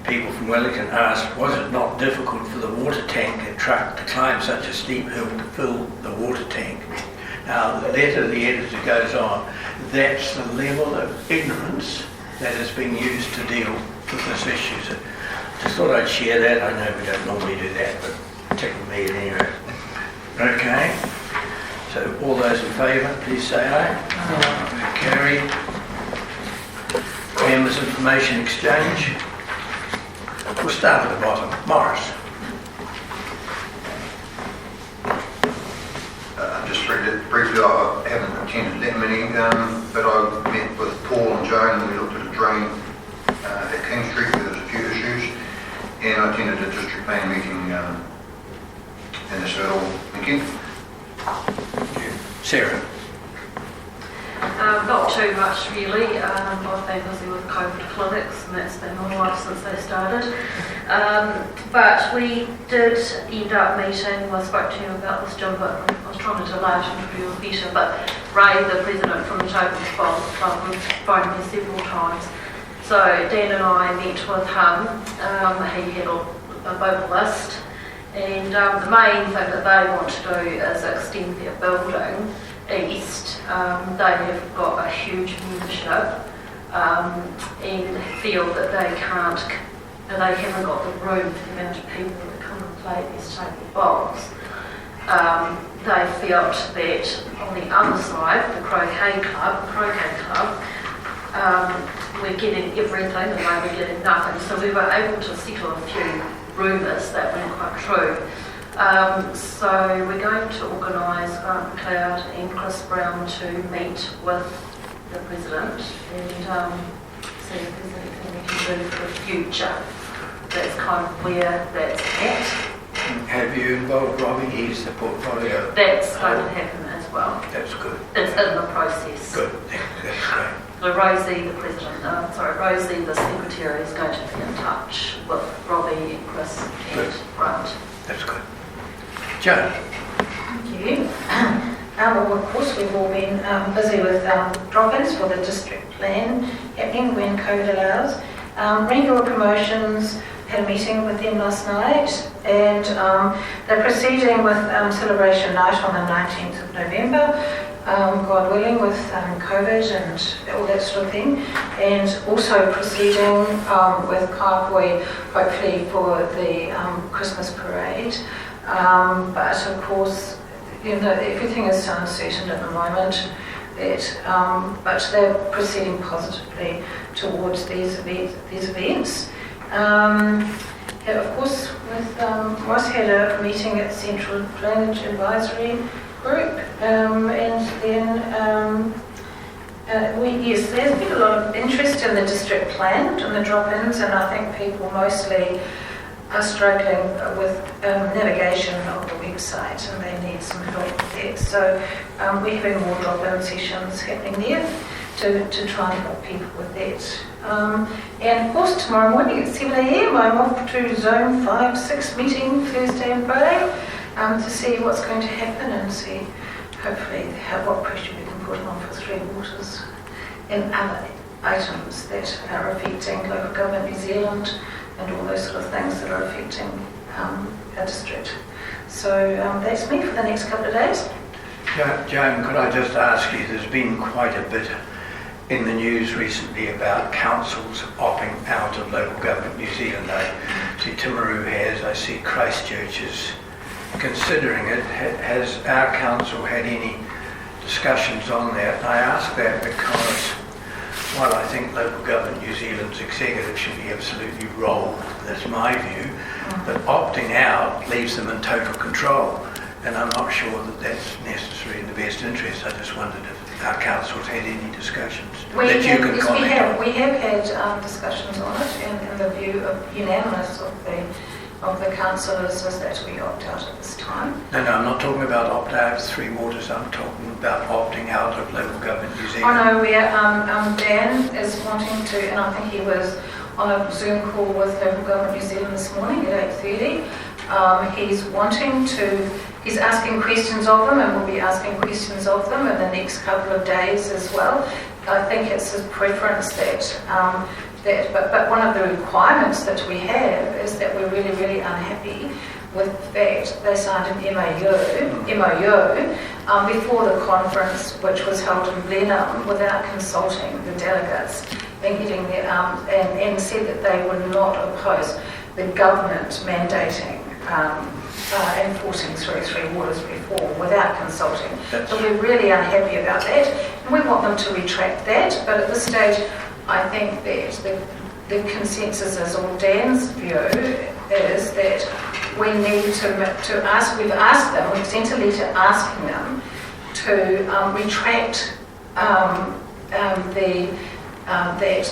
people from Wellington asked, was it not difficult for the water tank truck to climb such a steep hill to fill the water tank? Now, the letter of the editor goes on, that's the level of ignorance that is being used to deal with this issue. So just thought I'd share that. I know we don't normally do that, but tickled me anyway. Okay, so all those in favour, please say aye. Aye. Carried. Members' information exchange. We'll start at the bottom. Morris. Just briefly, I haven't attended that many, but I met with Paul and Joan and we looked at a drain at King Street where there's a few issues, and I attended a district plan meeting and that's about all. Thank you. Sarah. Not too much really. I've been busy with COVID clinics and that's been my life since they started. But we did end up meeting, I spoke to you about this, Jim, but I was trying to delay it into your meeting, but Ray, the president from the Tokens Club, phoned me several times. So Dan and I met with him. He had a vote list, and the main thing that they want to do is extend their building east. They have got a huge membership and feel that they haven't got the room for the amount of people that come and play these table bowls. They felt that on the other side, the croquet club, we're getting everything and they were getting nothing. So we were able to settle a few rumours that weren't quite true. So we're going to organise Grant McLeod and Chris Brown to meet with the president and see if there's anything we can do for the future. That's kind of where that's at. Have you involved Robbie? He's the portfolio. That's going to happen as well. That's good. It's in the process. Good. That's great. So Rosie, Rosie, the secretary, is going to be in touch with Robbie, Chris and Grant. That's good. Joan. Thank you. Well, of course, we've all been busy with drop-ins for the district plan happening when COVID allows. Rangiora Promotions had a meeting with them last night, and they're proceeding with celebration night on the 19th of November, God willing, with COVID and all that sort of thing, and also proceeding with Canterbury, hopefully for the Christmas parade. But of course, everything is so uncertain at the moment. But they're proceeding positively towards these events. Of course, Ross had a meeting at Central Planet Advisory Group, and then there's been a lot of interest in the district plan and the drop-ins, and I think people mostly are struggling with navigation of the website, and they need some help with that. So we're having more drop-in sessions happening there to try and help people with that. And of course, tomorrow morning at 7 a.m, I'm off to Zone 5-6 meeting Thursday and Friday to see what's going to happen and see hopefully what pressure we can put on for Three Waters and other items that are affecting local government New Zealand and all those sort of things that are affecting our district. So that's me for the next couple of days. Joan, could I just ask you, there's been quite a bit in the news recently about councils opting out of local government New Zealand. I see Timaru has, I see Christchurch is considering it. Has our council had any discussions on that? And I ask that because while I think local government New Zealand's executive should be absolutely rolled, that's my view, but opting out leaves them in total control. And I'm not sure that that's necessarily in the best interest. I just wondered if our council's had any discussions that you can comment on. We have had discussions on it, and the view of unanimous of the councillors is that we opt out at this time. No, I'm not talking about opt out of Three Waters. I'm talking about opting out of local government New Zealand. Oh no, Dan is wanting to, and I think he was on a Zoom call with local government New Zealand this morning at 8:30. He's asking questions of them, and will be asking questions of them in the next couple of days as well. I think it's his preference but one of the requirements that we have is that we're really, really unhappy with the fact they signed an MOU before the conference, which was held in Blenheim, without consulting the delegates and getting their and said that they would not oppose the government mandating enforcing Three Waters reform without consulting. So we're really unhappy about that, and we want them to retract that. But at this stage, I think that the consensus is, or Dan's view is that we need to ask. We've asked them. We've sent a letter asking them to retract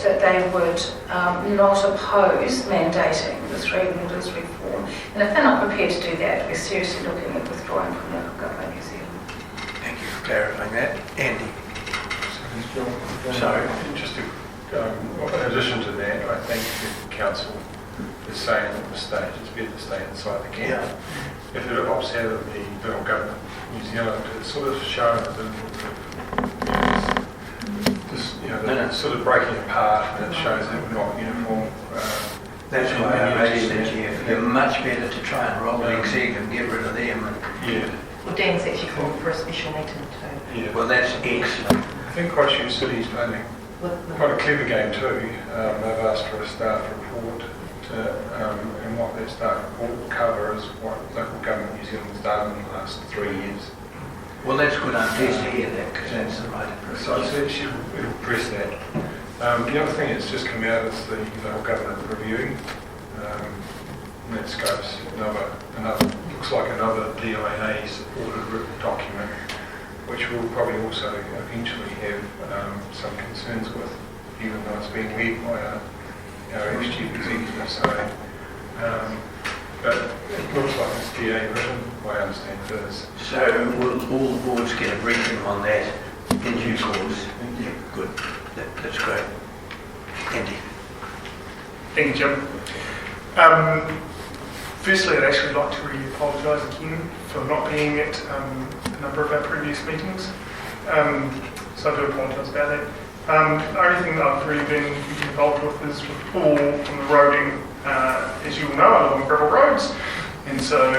that they would not oppose mandating the Three Waters reform. And if they're not prepared to do that, we're seriously looking at withdrawing from local government New Zealand. Thank you for clarifying that. Andy. Sorry. Just to, in addition to that, I think the council is saying at this stage it's better to stay inside the camp. Yeah. If it opts out of the local government New Zealand, it's sort of shown that sort of breaking apart, and it shows that we're not uniform. That's why I raised it. You're much better to try and roll the executive and get rid of them. Well, Dan's actually called for a special meeting too. Yeah. Well, that's excellent. I think Christchurch City's playing quite a clever game too. They've asked for a staff report, and what their staff report will cover is what local government New Zealand's done in the last 3 years. Well, that's good. I'm pleased to hear that, because that's the right approach. So it'll press that. The other thing that's just come out is the local government review. And that scopes another looks like another DLNA supported written document, which we'll probably also eventually have some concerns with, even though it's being led by our ex-chief executive. So, but it looks like it's DA written, I understand it is. So will all the boards get a briefing on that in due course? Yeah, good. That's great. Andy. Thank you, Jim. Firstly, I'd actually like to really apologise again for not being at a number of our previous meetings. So I do apologise about that. The only thing that I've really been involved with is with Paul from the roading. As you all know, I live on gravel roads, and so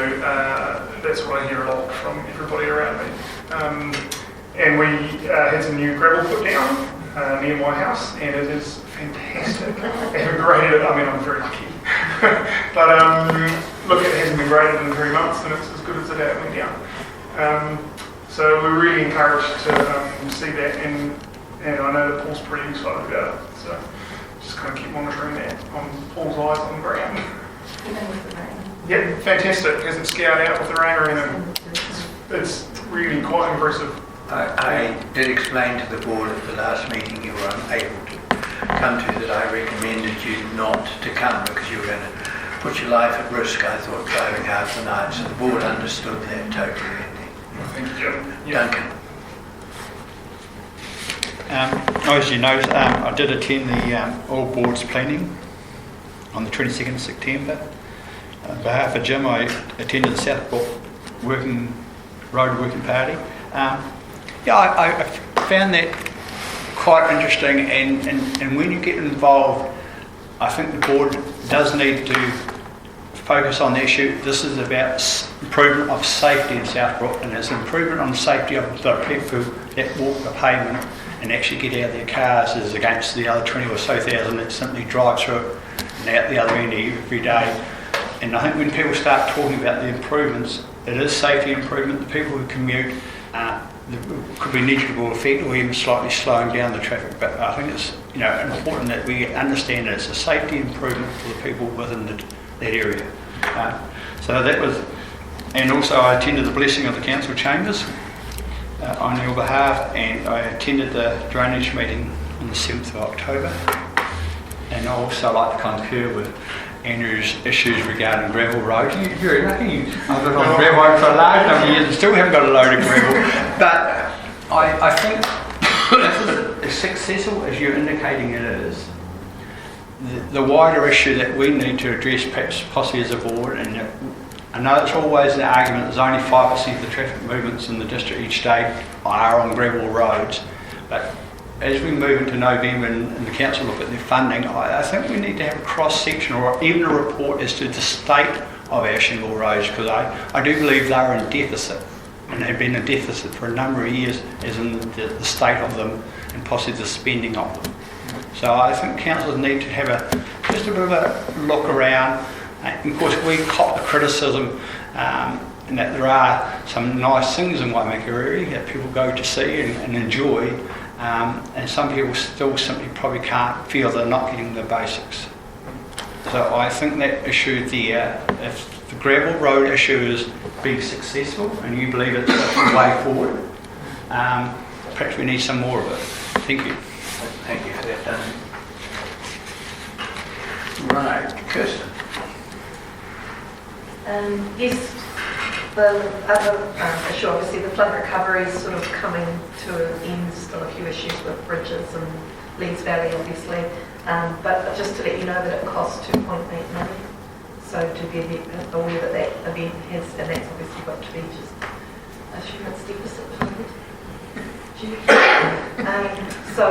that's what I hear a lot from everybody around me. And we had some new gravel put down near my house, and it is fantastic. They have graded it. I mean, I'm very lucky. But look, it hasn't been graded in 3 months, and it's as good as it ever went down. So we're really encouraged to see that, and I know that Paul's pretty excited about it. So just kind of keep monitoring that on Paul's eyes on the ground. Even with the rain. Yeah, fantastic. Hasn't scoured out with the rain or anything. It's really quite impressive. I did explain to the board at the last meeting you were unable to come to that I recommended you not to come because you were going to put your life at risk, I thought, driving out the night, so the board understood that totally. Thank you, Jim. Duncan. As you know, I did attend the All Boards planning on the 22nd of September. On behalf of Jim, I attended the Southport Road Working Party. I found that quite interesting, and when you get involved, I think the board does need to focus on the issue. This is about improvement of safety in Southport, and it's improvement on the safety of the people that walk the pavement and actually get out of their cars as against the other 20 or so thousand that simply drive through it and out the other end every day. And I think when people start talking about the improvements, it is safety improvement. The people who commute, there could be negligible effect or even slightly slowing down the traffic. But I think it's important that we understand that it's a safety improvement for the people within that area. So that was, and also I attended the blessing of the council chambers on your behalf, and I attended the drainage meeting on the 7th of October. And I also like to concur with Andrew's issues regarding gravel roads. You're very lucky. I've been on gravel road for a large number of years and still haven't got a load of gravel. But I think this is as successful as you're indicating it is. The wider issue that we need to address, perhaps possibly as a board, and I know it's always an argument, there's only 5% of the traffic movements in the district each day are on gravel roads, but as we move into November and the council look at their funding, I think we need to have a cross-section or even a report as to the state of our shingle roads, because I do believe they're in deficit, and they've been in deficit for a number of years, as in the state of them and possibly the spending of them. So I think councils need to have just a bit of a look around. Of course, we cop the criticism and that there are some nice things in Waimakariri that people go to see and enjoy, and some people still simply probably can't feel they're not getting the basics. So I think that issue there, if the gravel road issue is being successful and you believe it's the way forward, perhaps we need some more of it. Thank you. Thank you for that, Duncan. Right, Kirsten. Yes, the other issue, obviously the flood recovery is sort of coming to an end, still a few issues with bridges and Leeds Valley obviously, but just to let you know that it costs 2.8 million, so to be aware that that event has, and that's obviously got to be just, I assume it's deficit funded. So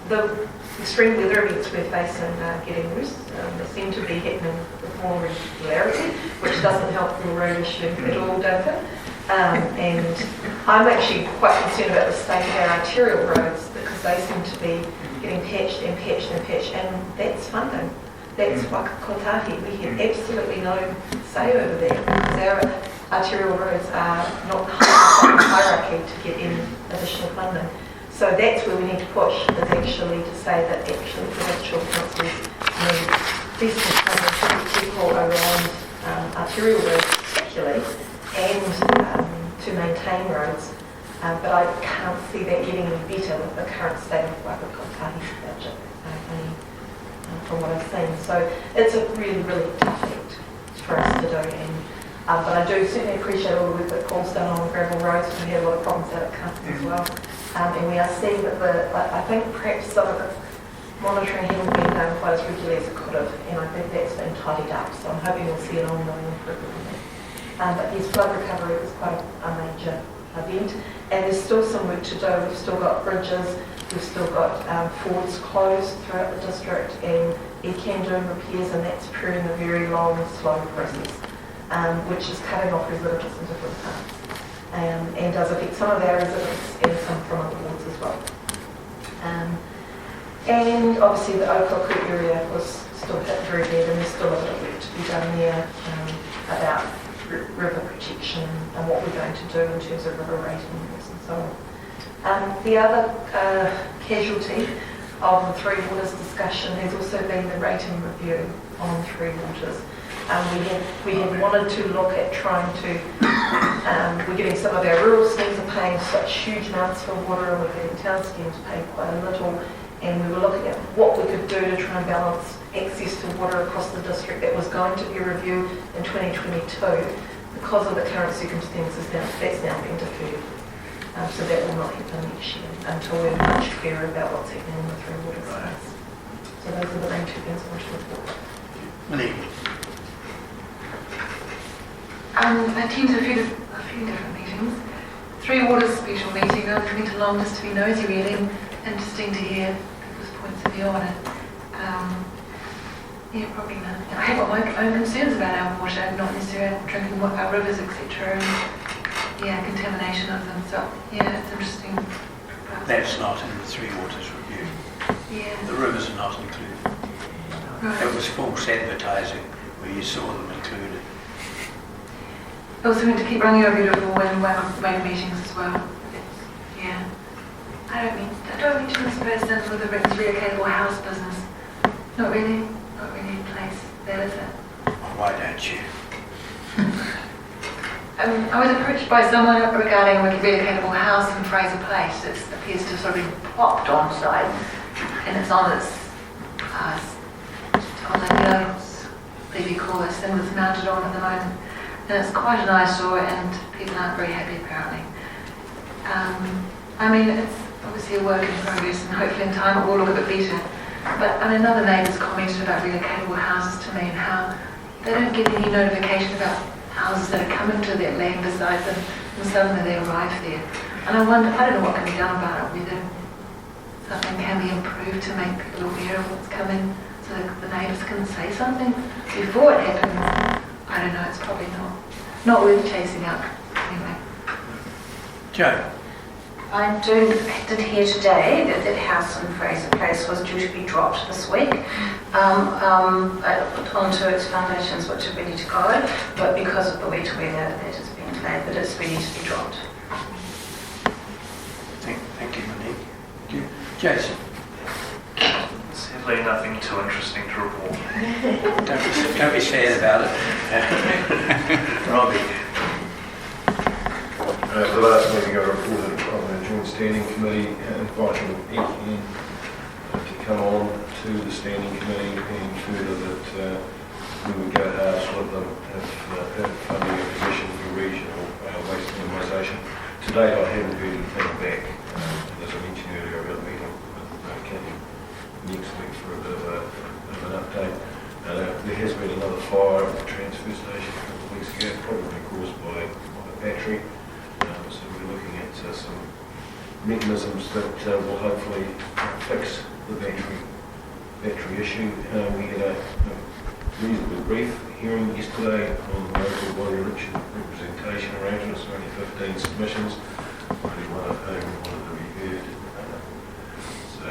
the extreme weather events we're facing are getting worse. They seem to be happening with more regularity, which doesn't help the road issue at all, Duncan. And I'm actually quite concerned about the state of our arterial roads, because they seem to be getting patched and patched and patched, and that's funding. That's wakakotahi. We have absolutely no say over that, because our arterial roads are not high on the hierarchy to get any additional funding. So that's where we need to push, is actually to say that actually provincial councils need decent funding to people around arterial roads particularly, and to maintain roads. But I can't see that getting any better with the current state of wakakotahi's budget, from what I've seen. So it's a really, really tough act for us to do. And but I do certainly appreciate all the work that Paul's done on gravel roads. We had a lot of problems out at Canterbury as well. And we are seeing that I think perhaps some of the monitoring hasn't been done quite as regularly as it could have, and I think that's been tidied up. So I'm hoping we'll see an ongoing improvement on that. But yes, flood recovery is quite a major event, and there's still some work to do. We've still got bridges, we've still got fords closed throughout the district, and it can do repairs, and that's proving a very long, slow process, which is cutting off residents in different parts. And does affect some of our residents and some from other wards as well. And obviously the Oaklock area was still hit very bad, and there's still a bit of work to be done there about river protection and what we're going to do in terms of river ratings and so on. The other casualty of the Three Waters discussion has also been the rating review on Three Waters. We had wanted to look at trying to, we're getting some of our rural schemes are paying such huge amounts for water, and we're getting town schemes pay quite a little, and we were looking at what we could do to try and balance access to water across the district that was going to be reviewed in 2022. Because of the current circumstances, that's now been deferred. So that will not happen next year until we're much clearer about what's happening in the three water space. So those are the main two things I want to report. Monique. I attended a few different meetings. Three Waters special meeting. I went along just to be nosy, really. Interesting to hear people's points of view on it. Yeah, probably not. I have got my own concerns about our water, not necessarily drinking our rivers, etc. And contamination of them. So yeah, it's interesting. That's not in the Three Waters review. Yeah. The rivers are not included. Right. It was false advertising where you saw them included. I also went to keep Rangiora beautiful when main meetings as well. Yeah. I don't mean to misperse them with the relocatable house business. Not really in place. That is it. Why don't you? I was approached by someone regarding a relocatable house in Fraser Place. It appears to sort of be plopped on site, and it's on its on the whatever you call this thing that's mounted on at the moment. And it's quite an eyesore, and people aren't very happy apparently. I mean, it's obviously a work in progress, and hopefully in time it will look a bit better. But I mean, another neighbour's commented about relocatable houses to me and how they don't get any notification about houses that are coming to their land beside them, and suddenly they arrive there. And I wonder, I don't know what can be done about it, whether something can be improved to make people aware of what's coming, so that the neighbours can say something before it happens. I don't know, it's probably not worth chasing up. Anyway. Joe. I did hear today that that house in Fraser Place was due to be dropped this week. Onto its foundations, which are ready to go, but because of the wet weather, that has been delayed, but it's ready to be dropped. Thank you, Monique. Jason. Sadly, nothing too interesting to report. Don't be sad about it. Robbie. At the last meeting I reported on the Joint Standing Committee inviting EN to come on to the Standing Committee and further that we would go hard with them if funding a position for regional waste minimisation. To date I haven't heard anything back. As I mentioned earlier, I've got a meeting with Canterbury next week for a bit of an update. There has been another fire at the transfer station a couple of weeks ago, probably caused by a battery. So we're looking at some mechanisms that will hopefully fix the battery issue. We had a reasonably brief hearing yesterday on the local body representation arrangements, only 15 submissions, only one of whom wanted to be heard. So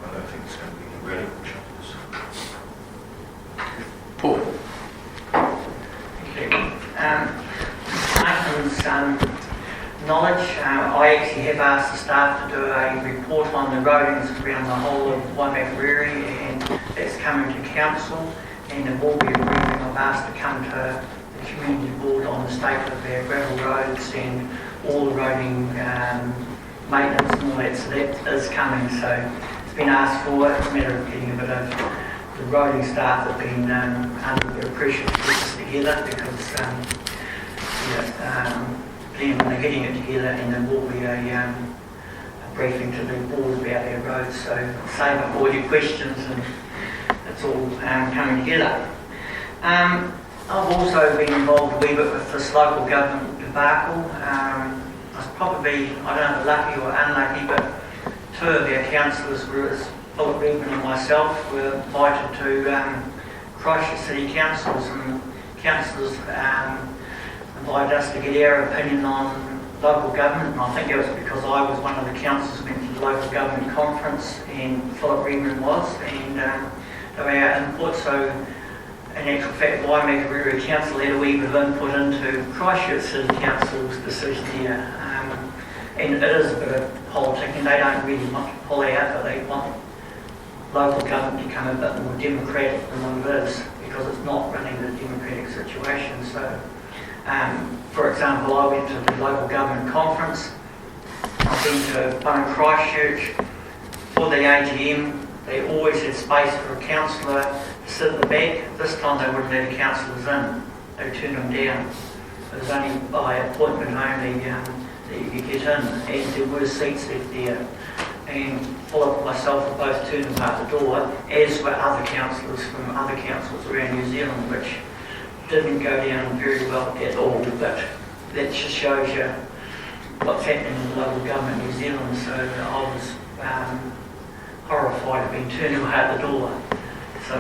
I don't think it's going to be any radical changes. Paul. Thank you. Nathan's knowledge, I actually have asked the staff to do a report on the roadings around the whole of Waimakariri, and that's coming to council, and there will be a briefing. I've asked to come to the community board on the state of their gravel roads and all the roading maintenance and all that, so that is coming. So it's been asked for. It's a matter of getting a bit of the roading staff have been under a bit of pressure to get this together, because then when they're getting it together, and there will be a briefing to the board about their roads, so save up all your questions, and it's all coming together. I've also been involved a wee bit with this local government debacle. I was probably, I don't know if lucky or unlucky, but two of our councillors, Philip Redman and myself, were invited to Christchurch City Councils, and councillors invited us to get our opinion on local government, and I think it was because I was one of the councillors who went to the local government conference, and Philip Redman was, and they were our input. So in actual fact, Waimakariri Council had a wee bit of input into Christchurch City Council's decision here, and it is a bit of politicking. They don't really want to pull out, but they want local government to become a bit more democratic than what it is, because it's not running a democratic situation. So for example, I went to the local government conference. I've been to one in Christchurch for the AGM. They always had space for a councillor to sit at the back. This time they wouldn't let councillors in. They turned them down. It was only by appointment only that you could get in, and there were seats left there. And Philip and myself were both turned apart the door, as were other councillors from other councils around New Zealand, which didn't go down very well at all, but that just shows you what's happening in the local government in New Zealand. So I was horrified of being turned apart the door. So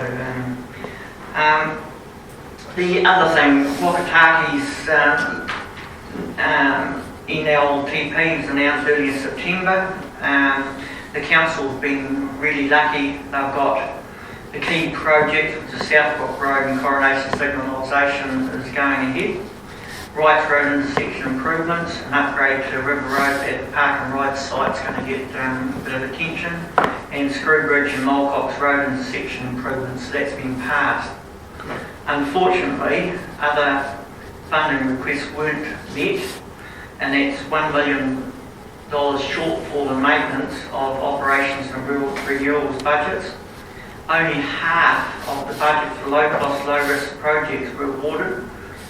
the other thing, Wakataki's NLTP was announced early in September. The council's been really lucky. They've got the key project, which is Southbrook Road and Coronation signalisation, is going ahead. Wrights Road intersection improvements, an upgrade to River Road at the Park and Ride site's going to get a bit of attention, and Screwbridge and Mulcox Road intersection improvements, so that's been passed. Unfortunately, other funding requests weren't met, and that's $1 million shortfall in maintenance of operations and renewals budgets. Only half of the budget for low-cost, low-risk projects were awarded,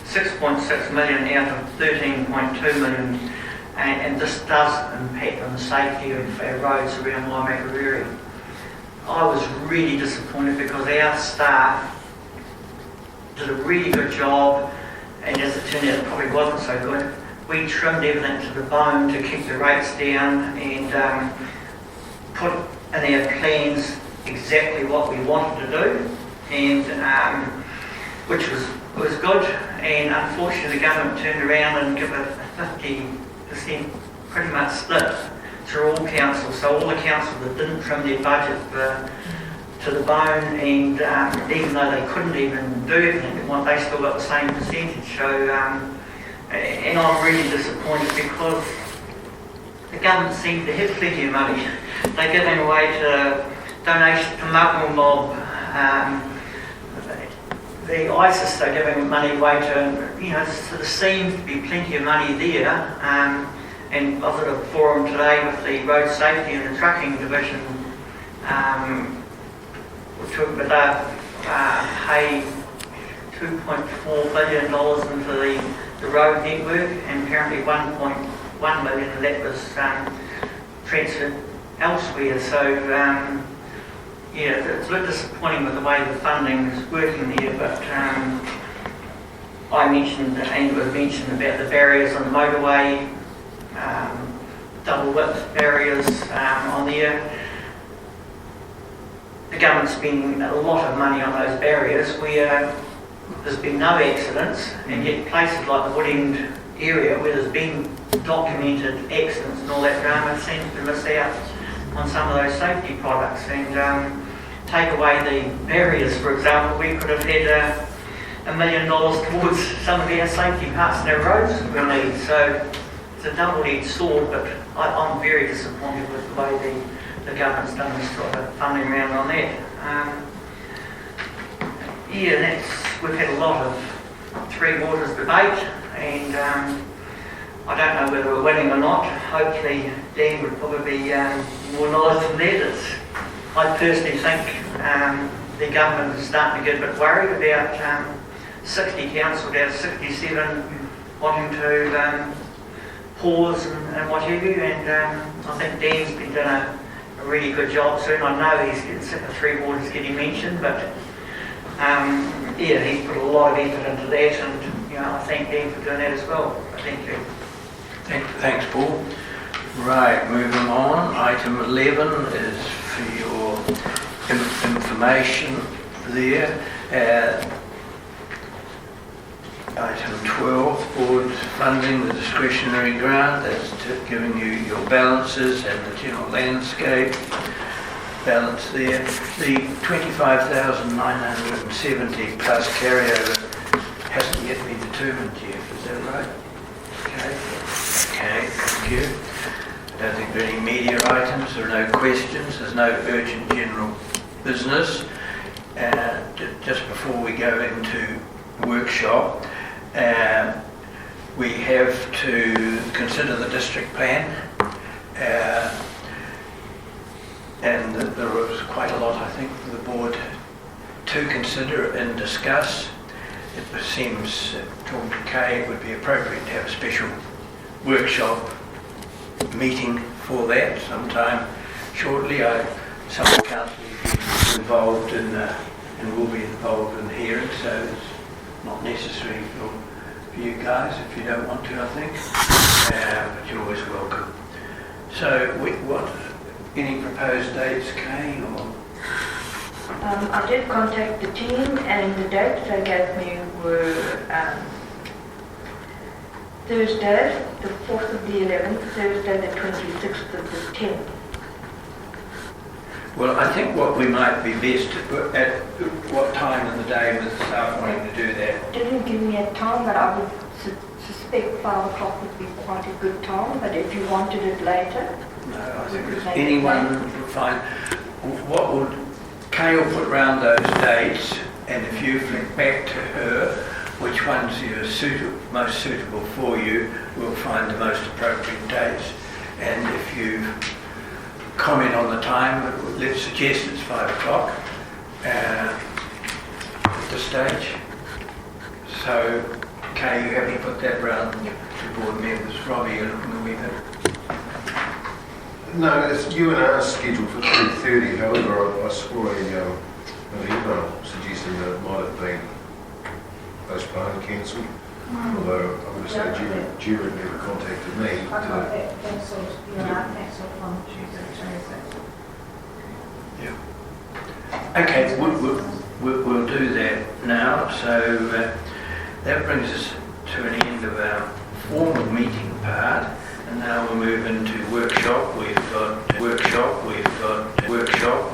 6.6 million out of 13.2 million, and this does impact on the safety of our roads around waimakariri. I was really disappointed because our staff did a really good job, and as it turned out it probably wasn't so good. We trimmed everything to the bone to keep the rates down and put in our plans exactly what we wanted to do, and which was good. And unfortunately the government turned around and gave a 50% pretty much split through all councils. So all the councils that didn't trim their budget to the bone, and even though they couldn't even do anything they want, they still got the same percentage. So and I'm really disappointed because the government seems to have plenty of money. They're giving away to donations to Muggle Mob, the ISIS, they're giving money away to, there seems to be plenty of money there. And I was at a forum today with the road safety and the trucking division, which would pay $2.4 billion into the road network, and apparently 1.1 million of that was transferred elsewhere. So it's a bit disappointing with the way the funding is working there, but I mentioned, and it was mentioned about the barriers on the motorway, double width barriers on there. The government's spending a lot of money on those barriers where there's been no accidents, and yet places like the Woodend area where there's been documented accidents and all that drama seems to miss out on some of those safety products. And take away the barriers, for example, we could have had $1 million towards some of our safety parts in our roads that we need. So it's a double-edged sword, but I'm very disappointed with the way the government's done this sort of funding round on that. We've had a lot of Three Waters debate, and I don't know whether we're winning or not. Hopefully Dan would probably be more knowledge than that. I personally think the government is starting to get a bit worried about 60 councils out of 67 wanting to pause and what have you, and I think Dan's been doing a really good job soon. I know he's getting sick of Three Waters getting mentioned, but he's put a lot of effort into that, and I thank Dan for doing that as well. Thank you. Thanks, Paul. Right, moving on. Item 11 is for your information there. Item 12, board funding, the discretionary grant, that's giving you your balances and the general landscape balance there. The 25,970 plus carryover hasn't yet been determined yet, is that right? Okay, thank you. I don't think there are any media items, there are no questions, there's no urgent general business. Just before we go into the workshop, we have to consider the district plan, and there was quite a lot think, for the board to consider and discuss. It seems, talking to Kay, it would be appropriate to have a special workshop meeting for that sometime shortly. Some of the councillors are involved in and will be involved in the hearing, so it's not necessary for you guys if you don't want to, I think, but you're always welcome. So, what any proposed dates, Kay, or? I did contact the team, and the dates they gave me were Thursday, the 4th of the 11th, Thursday, the 26th of the 10th. Well, I think what we might be best at what time in the day with staff wanting to do that. Didn't give me a time, but I would suspect 5 o'clock would be quite a good time, but if you wanted it later. No, I think anyone would find. What would Kay will put round those dates, and if you flick back to her, which ones are most suitable for you, we'll find the most appropriate dates. And if you comment on the time, let's suggest it's 5 o'clock at this stage. So, Kay, you haven't put that round to board members. Robbie, you're looking a wee bit. No, it's UNR scheduled for 3:30. However, I saw an email suggesting that it might have been postponed, cancelled. Although I would have said Jury never contacted me. I got that cancelled, cancelled on Tuesday, 26th. Yeah. Okay, we'll do that now. So that brings us to an end of our formal meeting part. And now we'll move into workshop. We've got